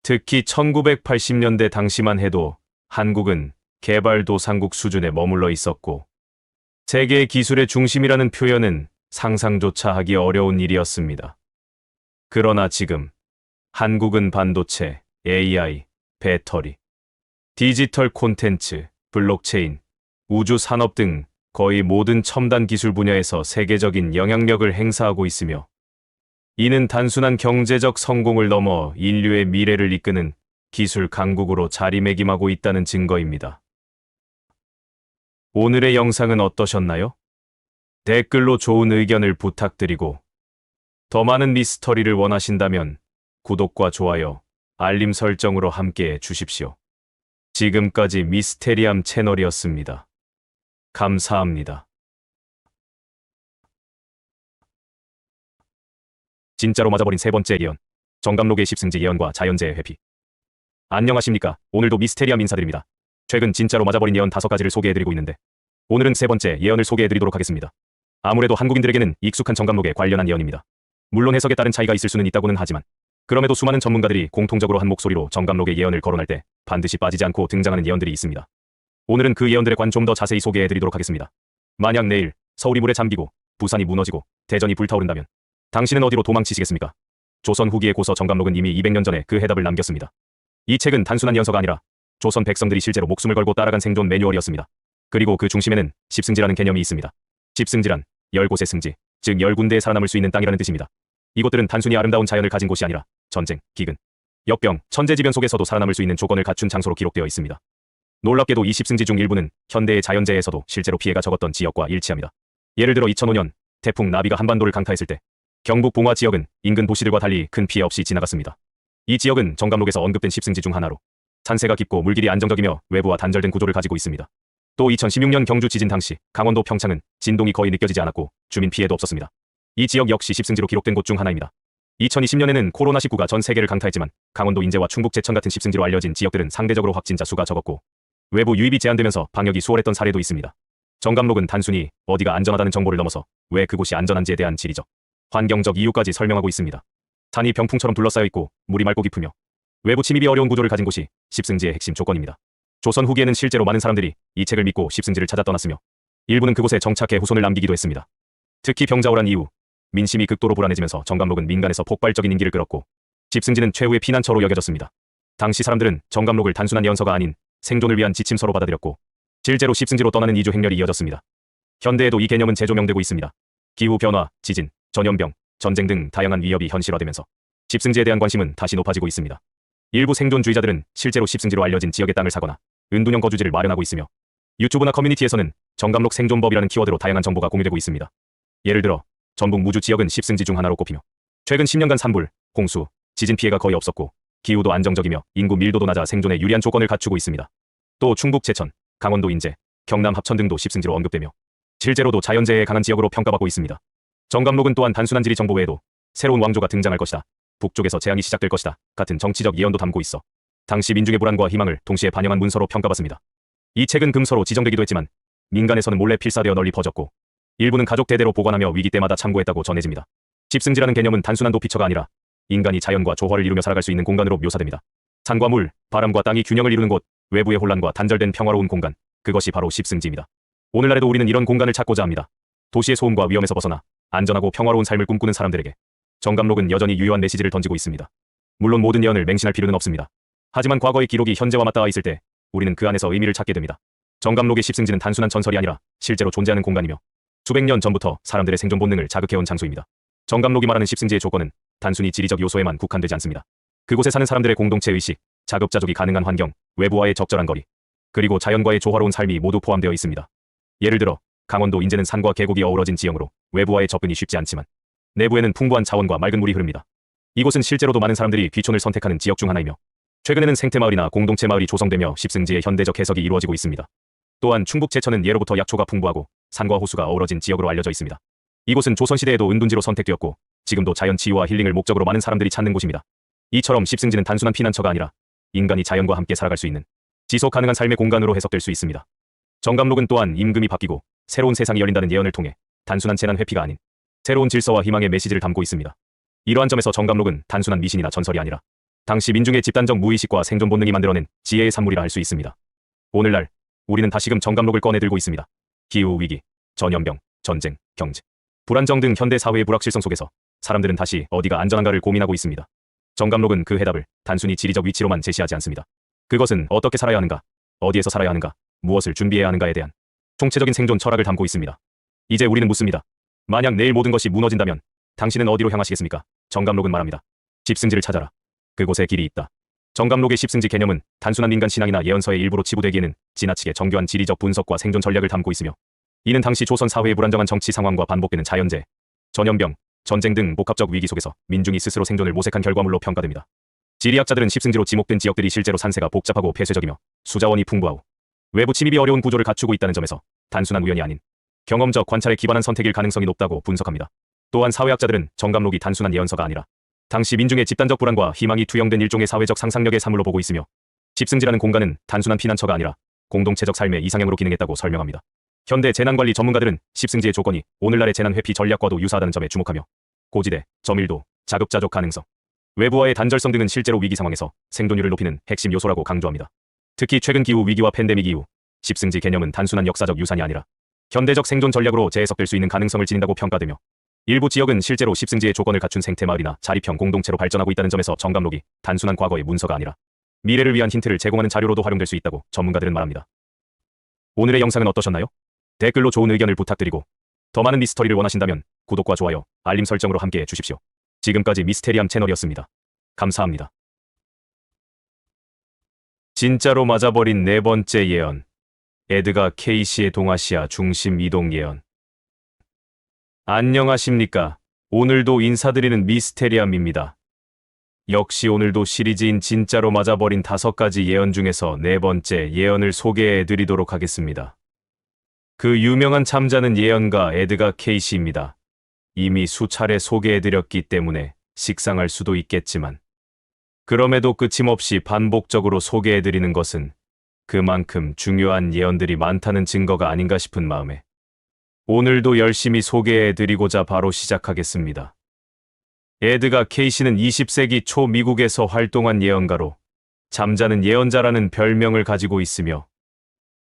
특히 1980년대 당시만 해도 한국은 개발도상국 수준에 머물러 있었고 세계의 기술의 중심이라는 표현은 상상조차 하기 어려운 일이었습니다. 그러나 지금 한국은 반도체, AI, 배터리, 디지털 콘텐츠, 블록체인, 우주 산업 등 거의 모든 첨단 기술 분야에서 세계적인 영향력을 행사하고 있으며 이는 단순한 경제적 성공을 넘어 인류의 미래를 이끄는 기술 강국으로 자리매김하고 있다는 증거입니다. 오늘의 영상은 어떠셨나요? 댓글로 좋은 의견을 부탁드리고 더 많은 미스터리를 원하신다면 구독과 좋아요, 알림 설정으로 함께해 주십시오. 지금까지 미스테리함 채널이었습니다. 감사합니다. 진짜로 맞아버린 세 번째 예언. 정감록의 십승지 예언과 자연재해 회피. 안녕하십니까. 오늘도 미스테리함 인사드립니다. 최근 진짜로 맞아버린 예언 5가지를 소개해드리고 있는데 오늘은 세 번째 예언을 소개해드리도록 하겠습니다. 아무래도 한국인들에게는 익숙한 정감록에 관련한 예언입니다. 물론 해석에 따른 차이가 있을 수는 있다고는 하지만 그럼에도 수많은 전문가들이 공통적으로 한 목소리로 정감록의 예언을 거론할 때 반드시 빠지지 않고 등장하는 예언들이 있습니다. 오늘은 그 예언들에 관 좀 더 자세히 소개해드리도록 하겠습니다. 만약 내일 서울이 물에 잠기고 부산이 무너지고 대전이 불타오른다면 당신은 어디로 도망치시겠습니까? 조선 후기의 고서 정감록은 이미 200년 전에 그 해답을 남겼습니다. 이 책은 단순한 연서가 아니라 조선 백성들이 실제로 목숨을 걸고 따라간 생존 매뉴얼이었습니다. 그리고 그 중심에는 십승지라는 개념이 있습니다. 십승지란 10곳의 승지, 즉 10군데에 살아남을 수 있는 땅이라는 뜻입니다. 이곳들은 단순히 아름다운 자연을 가진 곳이 아니라 전쟁, 기근, 역병, 천재지변 속에서도 살아남을 수 있는 조건을 갖춘 장소로 기록되어 있습니다. 놀랍게도 이 십승지 중 일부는 현대의 자연재해에서도 실제로 피해가 적었던 지역과 일치합니다. 예를 들어 2005년 태풍 나비가 한반도를 강타했을 때 경북 봉화 지역은 인근 도시들과 달리 큰 피해 없이 지나갔습니다. 이 지역은 정감록에서 언급된 십승지 중 하나로 산세가 깊고 물길이 안정적이며 외부와 단절된 구조를 가지고 있습니다. 또 2016년 경주 지진 당시 강원도 평창은 진동이 거의 느껴지지 않았고 주민 피해도 없었습니다. 이 지역 역시 십승지로 기록된 곳 중 하나입니다. 2020년에는 코로나19가 전 세계를 강타했지만 강원도 인제와 충북 제천 같은 십승지로 알려진 지역들은 상대적으로 확진자 수가 적었고 외부 유입이 제한되면서 방역이 수월했던 사례도 있습니다. 정감록은 단순히 어디가 안전하다는 정보를 넘어서 왜 그곳이 안전한지에 대한 지리적, 환경적 이유까지 설명하고 있습니다. 산이 병풍처럼 둘러싸여 있고 물이 맑고 깊으며 외부 침입이 어려운 구조를 가진 곳이 십승지의 핵심 조건입니다. 조선 후기에는 실제로 많은 사람들이 이 책을 믿고 십승지를 찾아 떠났으며 일부는 그곳에 정착해 후손을 남기기도 했습니다. 특히 병자호란 이후 민심이 극도로 불안해지면서 정감록은 민간에서 폭발적인 인기를 끌었고 십승지는 최후의 피난처로 여겨졌습니다. 당시 사람들은 정감록을 단순한 예언서가 아닌 생존을 위한 지침서로 받아들였고 실제로 십승지로 떠나는 이주 행렬이 이어졌습니다. 현대에도 이 개념은 재조명되고 있습니다. 기후변화, 지진, 전염병, 전쟁 등 다양한 위협이 현실화되면서 십승지에 대한 관심은 다시 높아지고 있습니다. 일부 생존주의자들은 실제로 십승지로 알려진 지역의 땅을 사거나 은둔형 거주지를 마련하고 있으며 유튜브나 커뮤니티에서는 정감록 생존법이라는 키워드로 다양한 정보가 공유되고 있습니다. 예를 들어 전북 무주 지역은 십승지 중 하나로 꼽히며 최근 10년간 산불, 홍수, 지진 피해가 거의 없었고 기후도 안정적이며 인구 밀도도 낮아 생존에 유리한 조건을 갖추고 있습니다. 또 충북 제천, 강원도 인제, 경남 합천 등도 십승지로 언급되며 실제로도 자연재해에 강한 지역으로 평가받고 있습니다. 정감록은 또한 단순한 지리 정보 외에도 새로운 왕조가 등장할 것이다, 북쪽에서 재앙이 시작될 것이다 같은 정치적 예언도 담고 있어 당시 민중의 불안과 희망을 동시에 반영한 문서로 평가받습니다. 이 책은 금서로 지정되기도 했지만 민간에서는 몰래 필사되어 널리 퍼졌고 일부는 가족 대대로 보관하며 위기 때마다 참고했다고 전해집니다. 십승지라는 개념은 단순한 도피처가 아니라 인간이 자연과 조화를 이루며 살아갈 수 있는 공간으로 묘사됩니다. 산과 물, 바람과 땅이 균형을 이루는 곳, 외부의 혼란과 단절된 평화로운 공간, 그것이 바로 십승지입니다. 오늘날에도 우리는 이런 공간을 찾고자 합니다. 도시의 소음과 위험에서 벗어나 안전하고 평화로운 삶을 꿈꾸는 사람들에게 정감록은 여전히 유효한 메시지를 던지고 있습니다. 물론 모든 예언을 맹신할 필요는 없습니다. 하지만 과거의 기록이 현재와 맞닿아 있을 때 우리는 그 안에서 의미를 찾게 됩니다. 정감록의 십승지는 단순한 전설이 아니라 실제로 존재하는 공간이며 수백 년 전부터 사람들의 생존 본능을 자극해온 장소입니다. 정감록이 말하는 십승지의 조건은 단순히 지리적 요소에만 국한되지 않습니다. 그곳에 사는 사람들의 공동체 의식, 자급자족이 가능한 환경, 외부와의 적절한 거리, 그리고 자연과의 조화로운 삶이 모두 포함되어 있습니다. 예를 들어 강원도 인제는 산과 계곡이 어우러진 지형으로 외부와의 접근이 쉽지 않지만 내부에는 풍부한 자원과 맑은 물이 흐릅니다. 이곳은 실제로도 많은 사람들이 귀촌을 선택하는 지역 중 하나이며 최근에는 생태마을이나 공동체 마을이 조성되며 십승지의 현대적 해석이 이루어지고 있습니다. 또한 충북 제천은 예로부터 약초가 풍부하고 산과 호수가 어우러진 지역으로 알려져 있습니다. 이곳은 조선시대에도 은둔지로 선택되었고 지금도 자연 치유와 힐링을 목적으로 많은 사람들이 찾는 곳입니다. 이처럼 십승지는 단순한 피난처가 아니라 인간이 자연과 함께 살아갈 수 있는 지속 가능한 삶의 공간으로 해석될 수 있습니다. 정감록은 또한 임금이 바뀌고 새로운 세상이 열린다는 예언을 통해 단순한 재난 회피가 아닌 새로운 질서와 희망의 메시지를 담고 있습니다. 이러한 점에서 정감록은 단순한 미신이나 전설이 아니라 당시 민중의 집단적 무의식과 생존 본능이 만들어낸 지혜의 산물이라 할 수 있습니다. 오늘날 우리는 다시금 정감록을 꺼내 들고 있습니다. 기후위기, 전염병, 전쟁, 경제, 불안정 등 현대 사회의 불확실성 속에서 사람들은 다시 어디가 안전한가를 고민하고 있습니다. 정감록은 그 해답을 단순히 지리적 위치로만 제시하지 않습니다. 그것은 어떻게 살아야 하는가, 어디에서 살아야 하는가, 무엇을 준비해야 하는가에 대한 총체적인 생존 철학을 담고 있습니다. 이제 우리는 묻습니다. 만약 내일 모든 것이 무너진다면 당신은 어디로 향하시겠습니까? 정감록은 말합니다. 십승지를 찾아라. 그곳에 길이 있다. 정감록의 십승지 개념은 단순한 민간 신앙이나 예언서의 일부로 치부되기에는 지나치게 정교한 지리적 분석과 생존 전략을 담고 있으며 이는 당시 조선 사회의 불안정한 정치 상황과 반복되는 자연재해, 전염병, 전쟁 등 복합적 위기 속에서 민중이 스스로 생존을 모색한 결과물로 평가됩니다. 지리학자들은 십승지로 지목된 지역들이 실제로 산세가 복잡하고 폐쇄적이며 수자원이 풍부하고 외부 침입이 어려운 구조를 갖추고 있다는 점에서 단순한 우연이 아닌 경험적 관찰에 기반한 선택일 가능성이 높다고 분석합니다. 또한 사회학자들은 정감록이 단순한 예언서가 아니라 당시 민중의 집단적 불안과 희망이 투영된 일종의 사회적 상상력의 사물로 보고 있으며 십승지라는 공간은 단순한 피난처가 아니라 공동체적 삶의 이상향으로 기능했다고 설명합니다. 현대 재난관리 전문가들은 십승지의 조건이 오늘날의 재난 회피 전략과도 유사하다는 점에 주목하며 고지대, 저밀도, 자급자족 가능성, 외부와의 단절성 등은 실제로 위기 상황에서 생존율을 높이는 핵심 요소라고 강조합니다. 특히 최근 기후 위기와 팬데믹 이후 십승지 개념은 단순한 역사적 유산이 아니라 현대적 생존 전략으로 재해석될 수 있는 가능성을 지닌다고 평가되며 일부 지역은 실제로 십승지의 조건을 갖춘 생태마을이나 자립형 공동체로 발전하고 있다는 점에서 정감록이 단순한 과거의 문서가 아니라 미래를 위한 힌트를 제공하는 자료로도 활용될 수 있다고 전문가들은 말합니다. 오늘의 영상은 어떠셨나요? 댓글로 좋은 의견을 부탁드리고 더 많은 미스터리를 원하신다면 구독과 좋아요, 알림 설정으로 함께해 주십시오. 지금까지 미스테리함 채널이었습니다. 감사합니다. 진짜로 맞아버린 네 번째 예언. 에드가 케이시의 동아시아 중심 이동 예언. 안녕하십니까. 오늘도 인사드리는 미스테리함입니다. 역시 오늘도 시리즈인 진짜로 맞아버린 5가지 예언 중에서 네 번째 예언을 소개해드리도록 하겠습니다. 그 유명한 참자는 예언가 에드가 케이시입니다. 이미 수차례 소개해드렸기 때문에 식상할 수도 있겠지만 그럼에도 끊임없이 반복적으로 소개해드리는 것은 그만큼 중요한 예언들이 많다는 증거가 아닌가 싶은 마음에 오늘도 열심히 소개해드리고자 바로 시작하겠습니다. 에드가 케이시는 20세기 초 미국에서 활동한 예언가로 잠자는 예언자라는 별명을 가지고 있으며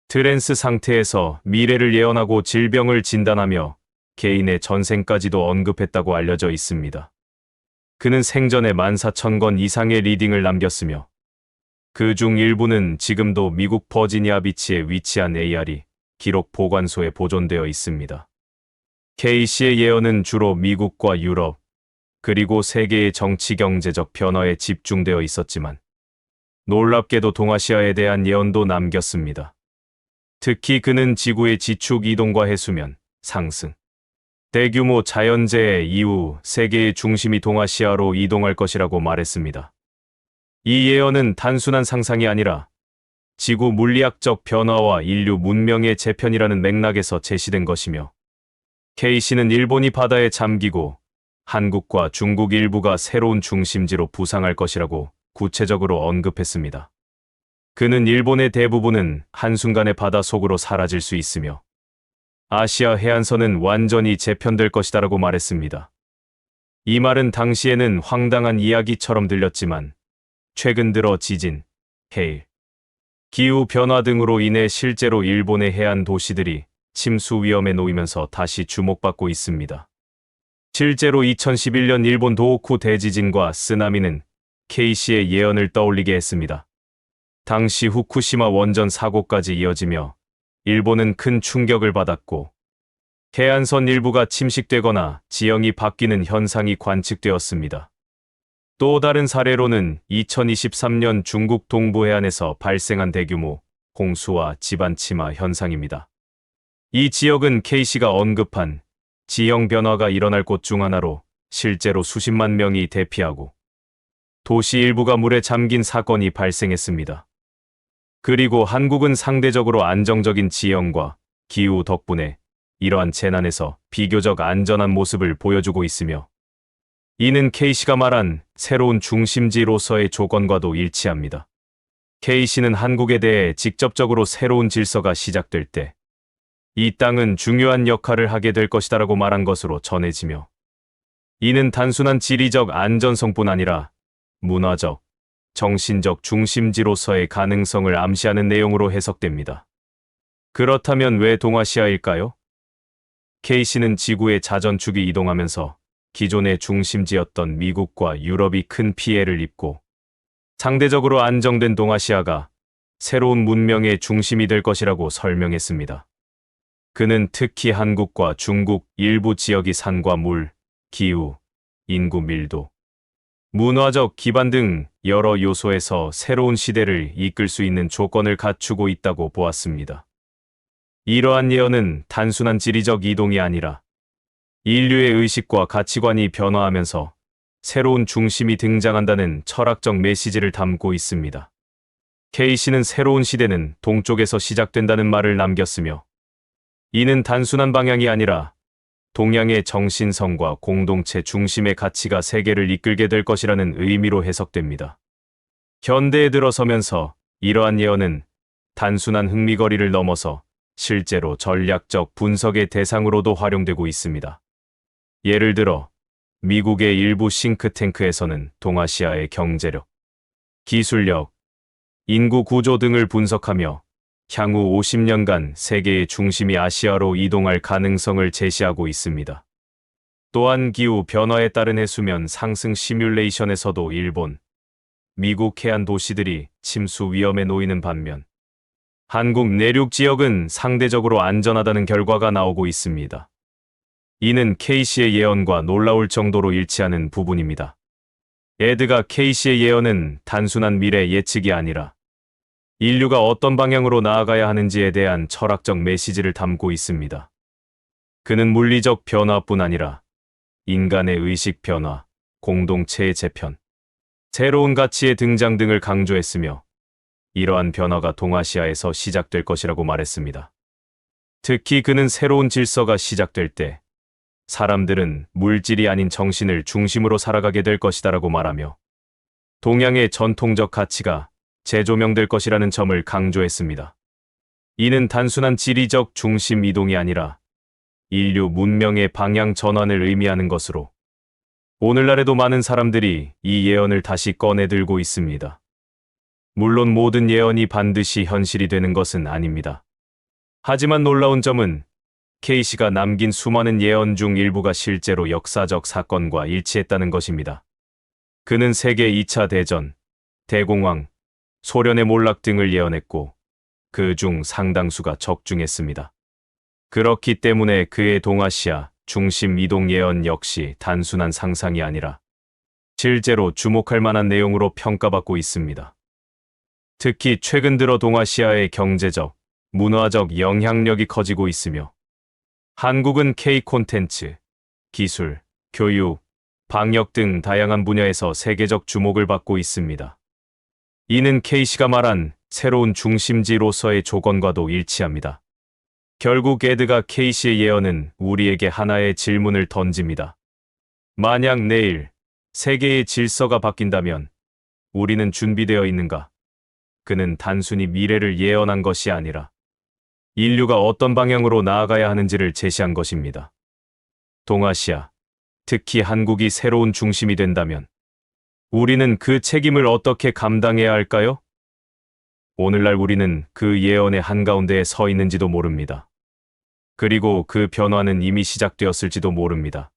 트랜스 상태에서 미래를 예언하고 질병을 진단하며 개인의 전생까지도 언급했다고 알려져 있습니다. 그는 생전에 14,000권 이상의 리딩을 남겼으며 그중 일부는 지금도 미국 버지니아 비치에 위치한 ARE 기록 보관소에 보존되어 있습니다. K씨의 예언은 주로 미국과 유럽, 그리고 세계의 정치 경제적 변화에 집중되어 있었지만 놀랍게도 동아시아에 대한 예언도 남겼습니다. 특히 그는 지구의 지축 이동과 해수면 상승, 대규모 자연재해 이후 세계의 중심이 동아시아로 이동할 것이라고 말했습니다. 이 예언은 단순한 상상이 아니라 지구 물리학적 변화와 인류 문명의 재편이라는 맥락에서 제시된 것이며, K씨는 일본이 바다에 잠기고 한국과 중국 일부가 새로운 중심지로 부상할 것이라고 구체적으로 언급했습니다. 그는 일본의 대부분은 한순간에 바다 속으로 사라질 수 있으며 아시아 해안선은 완전히 재편될 것이다라고 말했습니다. 이 말은 당시에는 황당한 이야기처럼 들렸지만 최근 들어 지진, 해일, 기후 변화 등으로 인해 실제로 일본의 해안 도시들이 침수 위험에 놓이면서 다시 주목받고 있습니다. 실제로 2011년 일본 도호쿠 대지진과 쓰나미는 K씨의 예언을 떠올리게 했습니다. 당시 후쿠시마 원전 사고까지 이어지며 일본은 큰 충격을 받았고 해안선 일부가 침식되거나 지형이 바뀌는 현상이 관측되었습니다. 또 다른 사례로는 2023년 중국 동부 해안에서 발생한 대규모 홍수와 지반 침하 현상입니다. 이 지역은 K씨가 언급한 지형 변화가 일어날 곳 중 하나로 실제로 수십만 명이 대피하고 도시 일부가 물에 잠긴 사건이 발생했습니다. 그리고 한국은 상대적으로 안정적인 지형과 기후 덕분에 이러한 재난에서 비교적 안전한 모습을 보여주고 있으며, 이는 K씨가 말한 새로운 중심지로서의 조건과도 일치합니다. K씨는 한국에 대해 직접적으로 새로운 질서가 시작될 때 이 땅은 중요한 역할을 하게 될 것이다라고 말한 것으로 전해지며, 이는 단순한 지리적 안전성뿐 아니라 문화적, 정신적 중심지로서의 가능성을 암시하는 내용으로 해석됩니다. 그렇다면 왜 동아시아일까요? K씨는 지구의 자전축이 이동하면서 기존의 중심지였던 미국과 유럽이 큰 피해를 입고 상대적으로 안정된 동아시아가 새로운 문명의 중심이 될 것이라고 설명했습니다. 그는 특히 한국과 중국 일부 지역이 산과 물, 기후, 인구 밀도, 문화적 기반 등 여러 요소에서 새로운 시대를 이끌 수 있는 조건을 갖추고 있다고 보았습니다. 이러한 예언은 단순한 지리적 이동이 아니라 인류의 의식과 가치관이 변화하면서 새로운 중심이 등장한다는 철학적 메시지를 담고 있습니다. K씨는 새로운 시대는 동쪽에서 시작된다는 말을 남겼으며, 이는 단순한 방향이 아니라 동양의 정신성과 공동체 중심의 가치가 세계를 이끌게 될 것이라는 의미로 해석됩니다. 현대에 들어서면서 이러한 예언은 단순한 흥미거리를 넘어서 실제로 전략적 분석의 대상으로도 활용되고 있습니다. 예를 들어 미국의 일부 싱크탱크에서는 동아시아의 경제력, 기술력, 인구 구조 등을 분석하며 향후 50년간 세계의 중심이 아시아로 이동할 가능성을 제시하고 있습니다. 또한 기후 변화에 따른 해수면 상승 시뮬레이션에서도 일본, 미국 해안 도시들이 침수 위험에 놓이는 반면 한국 내륙 지역은 상대적으로 안전하다는 결과가 나오고 있습니다. 이는 K씨의 예언과 놀라울 정도로 일치하는 부분입니다. 에드가 K씨의 예언은 단순한 미래 예측이 아니라 인류가 어떤 방향으로 나아가야 하는지에 대한 철학적 메시지를 담고 있습니다. 그는 물리적 변화뿐 아니라 인간의 의식 변화, 공동체의 재편, 새로운 가치의 등장 등을 강조했으며, 이러한 변화가 동아시아에서 시작될 것이라고 말했습니다. 특히 그는 새로운 질서가 시작될 때 사람들은 물질이 아닌 정신을 중심으로 살아가게 될 것이다라고 말하며, 동양의 전통적 가치가 재조명될 것이라는 점을 강조했습니다. 이는 단순한 지리적 중심 이동이 아니라 인류 문명의 방향 전환을 의미하는 것으로 오늘날에도 많은 사람들이 이 예언을 다시 꺼내들고 있습니다. 물론 모든 예언이 반드시 현실이 되는 것은 아닙니다. 하지만 놀라운 점은 K씨가 남긴 수많은 예언 중 일부가 실제로 역사적 사건과 일치했다는 것입니다. 그는 세계 2차 대전, 대공황, 소련의 몰락 등을 예언했고 그 중 상당수가 적중했습니다. 그렇기 때문에 그의 동아시아 중심 이동 예언 역시 단순한 상상이 아니라 실제로 주목할 만한 내용으로 평가받고 있습니다. 특히 최근 들어 동아시아의 경제적, 문화적 영향력이 커지고 있으며 한국은 K 콘텐츠, 기술, 교육, 방역 등 다양한 분야에서 세계적 주목을 받고 있습니다. 이는 K씨가 말한 새로운 중심지로서의 조건과도 일치합니다. 결국 에드가 K씨의 예언은 우리에게 하나의 질문을 던집니다. 만약 내일 세계의 질서가 바뀐다면 우리는 준비되어 있는가? 그는 단순히 미래를 예언한 것이 아니라 인류가 어떤 방향으로 나아가야 하는지를 제시한 것입니다. 동아시아, 특히 한국이 새로운 중심이 된다면 우리는 그 책임을 어떻게 감당해야 할까요? 오늘날 우리는 그 예언의 한가운데에 서 있는지도 모릅니다. 그리고 그 변화는 이미 시작되었을지도 모릅니다.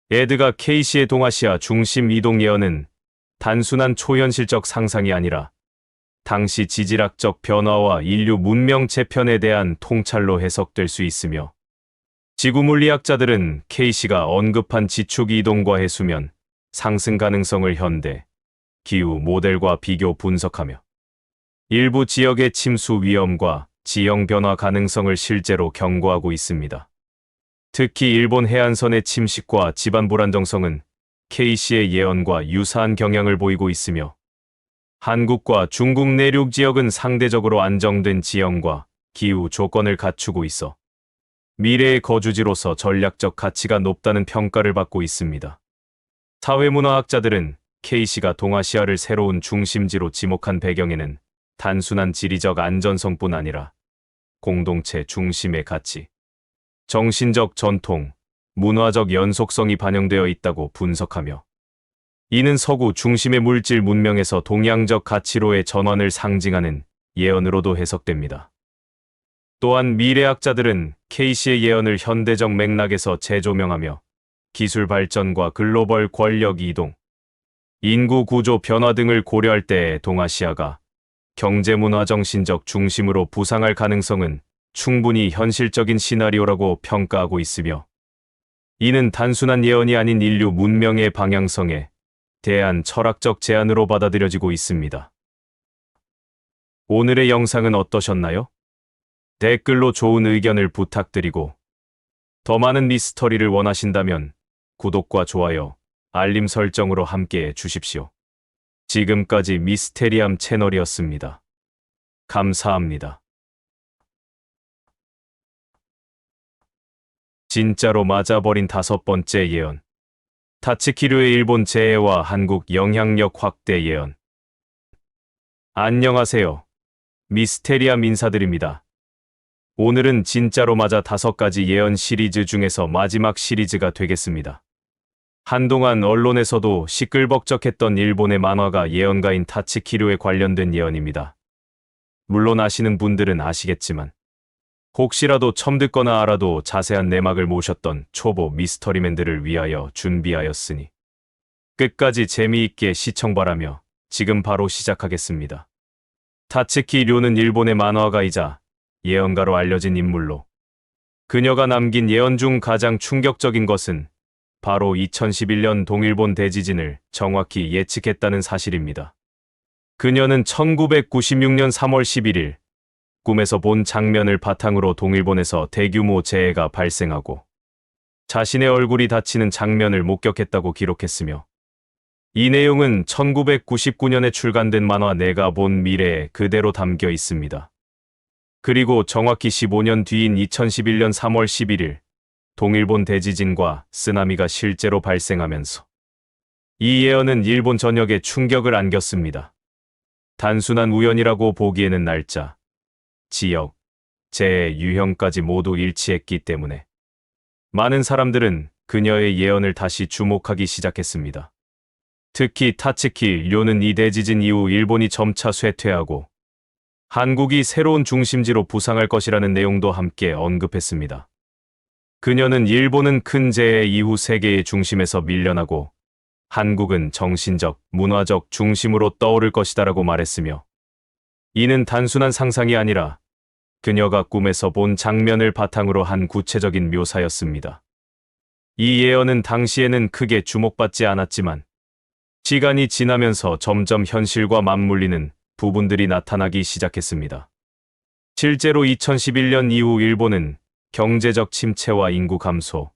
에드가 K씨의 동아시아 중심 이동 예언은 단순한 초현실적 상상이 아니라 당시 지질학적 변화와 인류 문명 재편에 대한 통찰로 해석될 수 있으며 지구물리학자들은 K씨가 언급한 지축 이동과 해수면 상승 가능성을 현대, 기후 모델과 비교 분석하며 일부 지역의 침수 위험과 지형 변화 가능성을 실제로 경고하고 있습니다. 특히 일본 해안선의 침식과 지반 불안정성은 K씨의 예언과 유사한 경향을 보이고 있으며 한국과 중국 내륙 지역은 상대적으로 안정된 지형과 기후 조건을 갖추고 있어 미래의 거주지로서 전략적 가치가 높다는 평가를 받고 있습니다. 사회문화학자들은 K씨가 동아시아를 새로운 중심지로 지목한 배경에는 단순한 지리적 안전성뿐 아니라 공동체 중심의 가치, 정신적 전통, 문화적 연속성이 반영되어 있다고 분석하며 이는 서구 중심의 물질 문명에서 동양적 가치로의 전환을 상징하는 예언으로도 해석됩니다. 또한 미래학자들은 K씨의 예언을 현대적 맥락에서 재조명하며 기술 발전과 글로벌 권력 이동, 인구 구조 변화 등을 고려할 때 동아시아가 경제 문화 정신적 중심으로 부상할 가능성은 충분히 현실적인 시나리오라고 평가하고 있으며 이는 단순한 예언이 아닌 인류 문명의 방향성에 대한 철학적 제안으로 받아들여지고 있습니다. 오늘의 영상은 어떠셨나요? 댓글로 좋은 의견을 부탁드리고 더 많은 미스터리를 원하신다면 구독과 좋아요, 알림 설정으로 함께해 주십시오. 지금까지 미스테리함 채널이었습니다. 감사합니다. 진짜로 맞아버린 5번째 예언. 타츠키류의 일본 재해와 한국 영향력 확대 예언. 안녕하세요. 미스테리함 인사드립니다. 오늘은 진짜로 맞아 5가지 예언 시리즈 중에서 마지막 시리즈가 되겠습니다. 한동안 언론에서도 시끌벅적했던 일본의 만화가 예언가인 타츠키류에 관련된 예언입니다. 물론 아시는 분들은 아시겠지만 혹시라도 처음 듣거나 알아도 자세한 내막을 모셨던 초보 미스터리맨들을 위하여 준비하였으니 끝까지 재미있게 시청 바라며 지금 바로 시작하겠습니다. 타츠키류는 일본의 만화가이자 예언가로 알려진 인물로 그녀가 남긴 예언 중 가장 충격적인 것은 바로 2011년 동일본 대지진을 정확히 예측했다는 사실입니다. 그녀는 1996년 3월 11일 꿈에서 본 장면을 바탕으로 동일본에서 대규모 재해가 발생하고 자신의 얼굴이 다치는 장면을 목격했다고 기록했으며 이 내용은 1999년에 출간된 만화 내가 본 미래에 그대로 담겨 있습니다. 그리고 정확히 15년 뒤인 2011년 3월 11일 동일본 대지진과 쓰나미가 실제로 발생하면서 이 예언은 일본 전역에 충격을 안겼습니다. 단순한 우연이라고 보기에는 날짜, 지역, 재해 유형까지 모두 일치했기 때문에 많은 사람들은 그녀의 예언을 다시 주목하기 시작했습니다. 특히 타츠키 료는 이 대지진 이후 일본이 점차 쇠퇴하고 한국이 새로운 중심지로 부상할 것이라는 내용도 함께 언급했습니다. 그녀는 일본은 큰 재해 이후 세계의 중심에서 밀려나고 한국은 정신적, 문화적 중심으로 떠오를 것이다라고 말했으며 이는 단순한 상상이 아니라 그녀가 꿈에서 본 장면을 바탕으로 한 구체적인 묘사였습니다. 이 예언은 당시에는 크게 주목받지 않았지만 시간이 지나면서 점점 현실과 맞물리는 부분들이 나타나기 시작했습니다. 실제로 2011년 이후 일본은 경제적 침체와 인구 감소,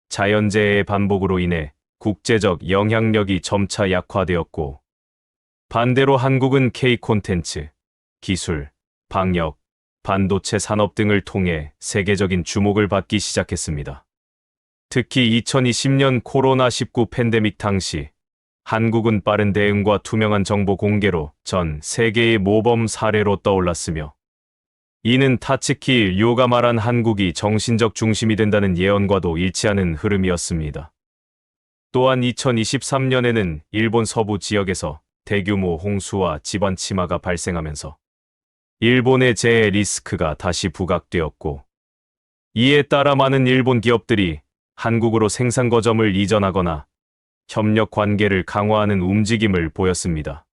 자연재해의 반복으로 인해 국제적 영향력이 점차 약화되었고, 반대로 한국은 K 콘텐츠, 기술, 방역, 반도체 산업 등을 통해 세계적인 주목을 받기 시작했습니다. 특히 2020년 코로나19 팬데믹 당시 한국은 빠른 대응과 투명한 정보 공개로 전 세계의 모범 사례로 떠올랐으며, 이는 타츠키 료가 말한 한국이 정신적 중심이 된다는 예언과도 일치하는 흐름이었습니다. 또한 2023년에는 일본 서부 지역에서 대규모 홍수와 지반 침하가 발생하면서 일본의 재해 리스크가 다시 부각되었고, 이에 따라 많은 일본 기업들이 한국으로 생산 거점을 이전하거나 협력 관계를 강화하는 움직임을 보였습니다.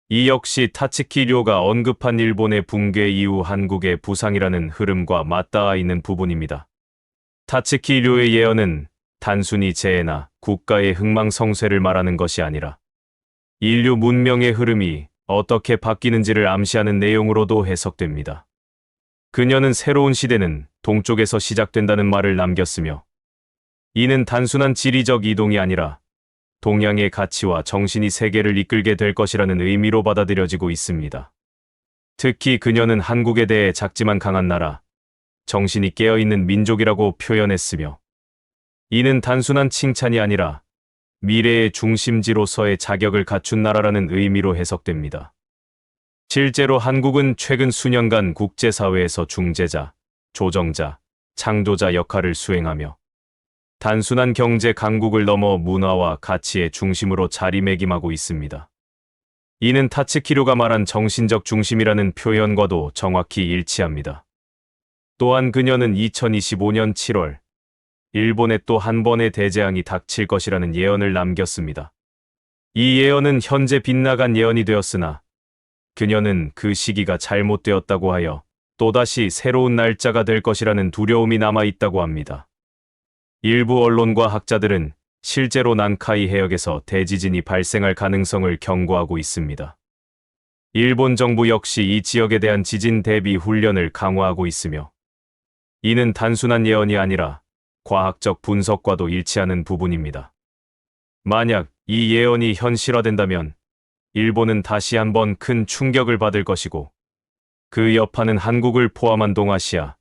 이 역시 타츠키 료가 언급한 일본의 붕괴 이후 한국의 부상이라는 흐름과 맞닿아 있는 부분입니다. 타츠키 료의 예언은 단순히 재해나 국가의 흥망성쇠를 말하는 것이 아니라 인류 문명의 흐름이 어떻게 바뀌는지를 암시하는 내용으로도 해석됩니다. 그녀는 새로운 시대는 동쪽에서 시작된다는 말을 남겼으며, 이는 단순한 지리적 이동이 아니라 동양의 가치와 정신이 세계를 이끌게 될 것이라는 의미로 받아들여지고 있습니다. 특히 그녀는 한국에 대해 작지만 강한 나라, 정신이 깨어있는 민족이라고 표현했으며, 이는 단순한 칭찬이 아니라 미래의 중심지로서의 자격을 갖춘 나라라는 의미로 해석됩니다. 실제로 한국은 최근 수년간 국제사회에서 중재자, 조정자, 창조자 역할을 수행하며 단순한 경제 강국을 넘어 문화와 가치의 중심으로 자리매김하고 있습니다. 이는 타츠키 료가 말한 정신적 중심이라는 표현과도 정확히 일치합니다. 또한 그녀는 2025년 7월, 일본에 또 한 번의 대재앙이 닥칠 것이라는 예언을 남겼습니다. 이 예언은 현재 빗나간 예언이 되었으나, 그녀는 그 시기가 잘못되었다고 하여 또다시 새로운 날짜가 될 것이라는 두려움이 남아있다고 합니다. 일부 언론과 학자들은 실제로 난카이 해역에서 대지진이 발생할 가능성을 경고하고 있습니다. 일본 정부 역시 이 지역에 대한 지진 대비 훈련을 강화하고 있으며, 이는 단순한 예언이 아니라 과학적 분석과도 일치하는 부분입니다. 만약 이 예언이 현실화된다면 일본은 다시 한번 큰 충격을 받을 것이고, 그 여파는 한국을 포함한 동아시아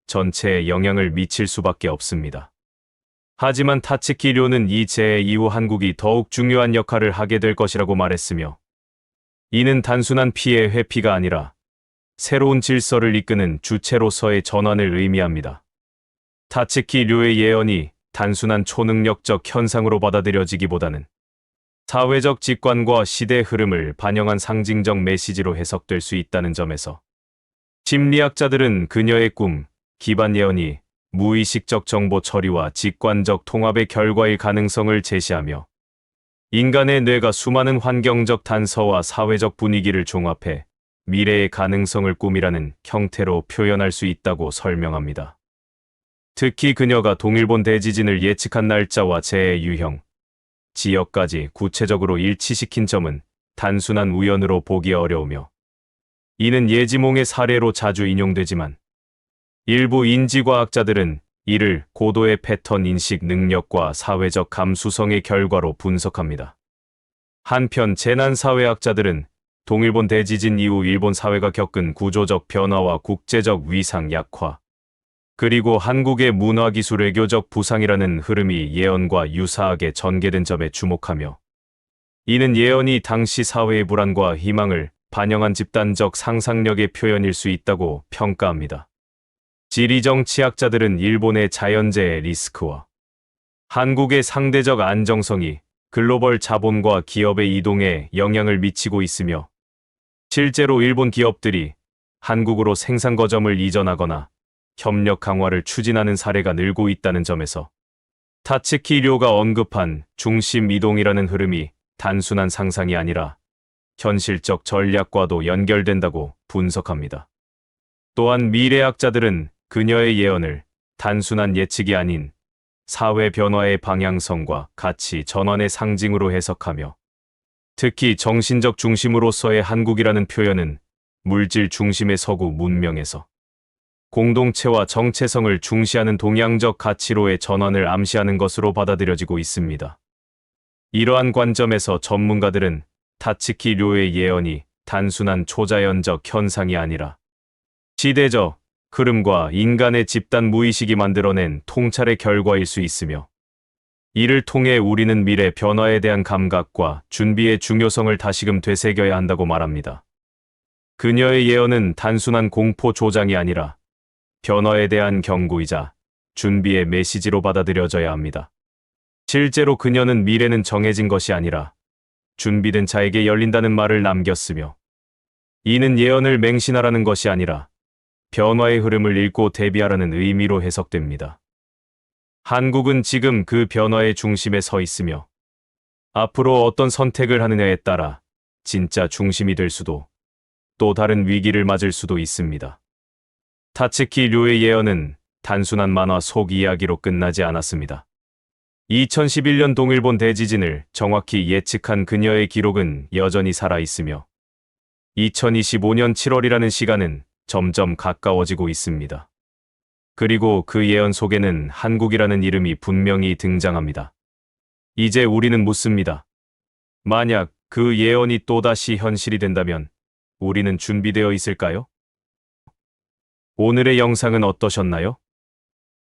전체에 영향을 미칠 수밖에 없습니다. 하지만 타츠키 료는 이 재해 이후 한국이 더욱 중요한 역할을 하게 될 것이라고 말했으며, 이는 단순한 피해 회피가 아니라 새로운 질서를 이끄는 주체로서의 전환을 의미합니다. 타츠키 료의 예언이 단순한 초능력적 현상으로 받아들여지기보다는 사회적 직관과 시대 흐름을 반영한 상징적 메시지로 해석될 수 있다는 점에서 심리학자들은 그녀의 꿈, 기반 예언이 무의식적 정보 처리와 직관적 통합의 결과일 가능성을 제시하며, 인간의 뇌가 수많은 환경적 단서와 사회적 분위기를 종합해 미래의 가능성을 꿈이라는 형태로 표현할 수 있다고 설명합니다. 특히 그녀가 동일본 대지진을 예측한 날짜와 재해 유형, 지역까지 구체적으로 일치시킨 점은 단순한 우연으로 보기 어려우며, 이는 예지몽의 사례로 자주 인용되지만 일부 인지과학자들은 이를 고도의 패턴 인식 능력과 사회적 감수성의 결과로 분석합니다. 한편 재난사회학자들은 동일본 대지진 이후 일본 사회가 겪은 구조적 변화와 국제적 위상 약화, 그리고 한국의 문화기술 외교적 부상이라는 흐름이 예언과 유사하게 전개된 점에 주목하며, 이는 예언이 당시 사회의 불안과 희망을 반영한 집단적 상상력의 표현일 수 있다고 평가합니다. 지리정치학자들은 일본의 자연재해 리스크와 한국의 상대적 안정성이 글로벌 자본과 기업의 이동에 영향을 미치고 있으며, 실제로 일본 기업들이 한국으로 생산 거점을 이전하거나 협력 강화를 추진하는 사례가 늘고 있다는 점에서 타츠키 료가 언급한 중심 이동이라는 흐름이 단순한 상상이 아니라 현실적 전략과도 연결된다고 분석합니다. 또한 미래학자들은 그녀의 예언을 단순한 예측이 아닌 사회 변화의 방향성과 가치 전환의 상징으로 해석하며, 특히 정신적 중심으로서의 한국이라는 표현은 물질 중심의 서구 문명에서 공동체와 정체성을 중시하는 동양적 가치로의 전환을 암시하는 것으로 받아들여지고 있습니다. 이러한 관점에서 전문가들은 타츠키 료의 예언이 단순한 초자연적 현상이 아니라 시대적 흐름과 인간의 집단 무의식이 만들어낸 통찰의 결과일 수 있으며, 이를 통해 우리는 미래 변화에 대한 감각과 준비의 중요성을 다시금 되새겨야 한다고 말합니다. 그녀의 예언은 단순한 공포 조장이 아니라 변화에 대한 경고이자 준비의 메시지로 받아들여져야 합니다. 실제로 그녀는 미래는 정해진 것이 아니라 준비된 자에게 열린다는 말을 남겼으며, 이는 예언을 맹신하라는 것이 아니라 변화의 흐름을 읽고 대비하라는 의미로 해석됩니다. 한국은 지금 그 변화의 중심에 서 있으며, 앞으로 어떤 선택을 하느냐에 따라 진짜 중심이 될 수도, 또 다른 위기를 맞을 수도 있습니다. 타츠키 료의 예언은 단순한 만화 속 이야기로 끝나지 않았습니다. 2011년 동일본 대지진을 정확히 예측한 그녀의 기록은 여전히 살아있으며, 2025년 7월이라는 시간은 점점 가까워지고 있습니다. 그리고 그 예언 속에는 한국이라는 이름이 분명히 등장합니다. 이제 우리는 묻습니다. 만약 그 예언이 또다시 현실이 된다면 우리는 준비되어 있을까요? 오늘의 영상은 어떠셨나요?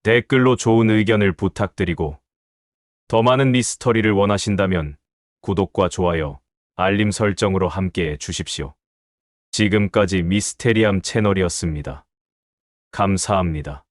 댓글로 좋은 의견을 부탁드리고, 더 많은 미스터리를 원하신다면 구독과 좋아요, 알림 설정으로 함께해 주십시오. 지금까지 미스테리함 채널이었습니다. 감사합니다.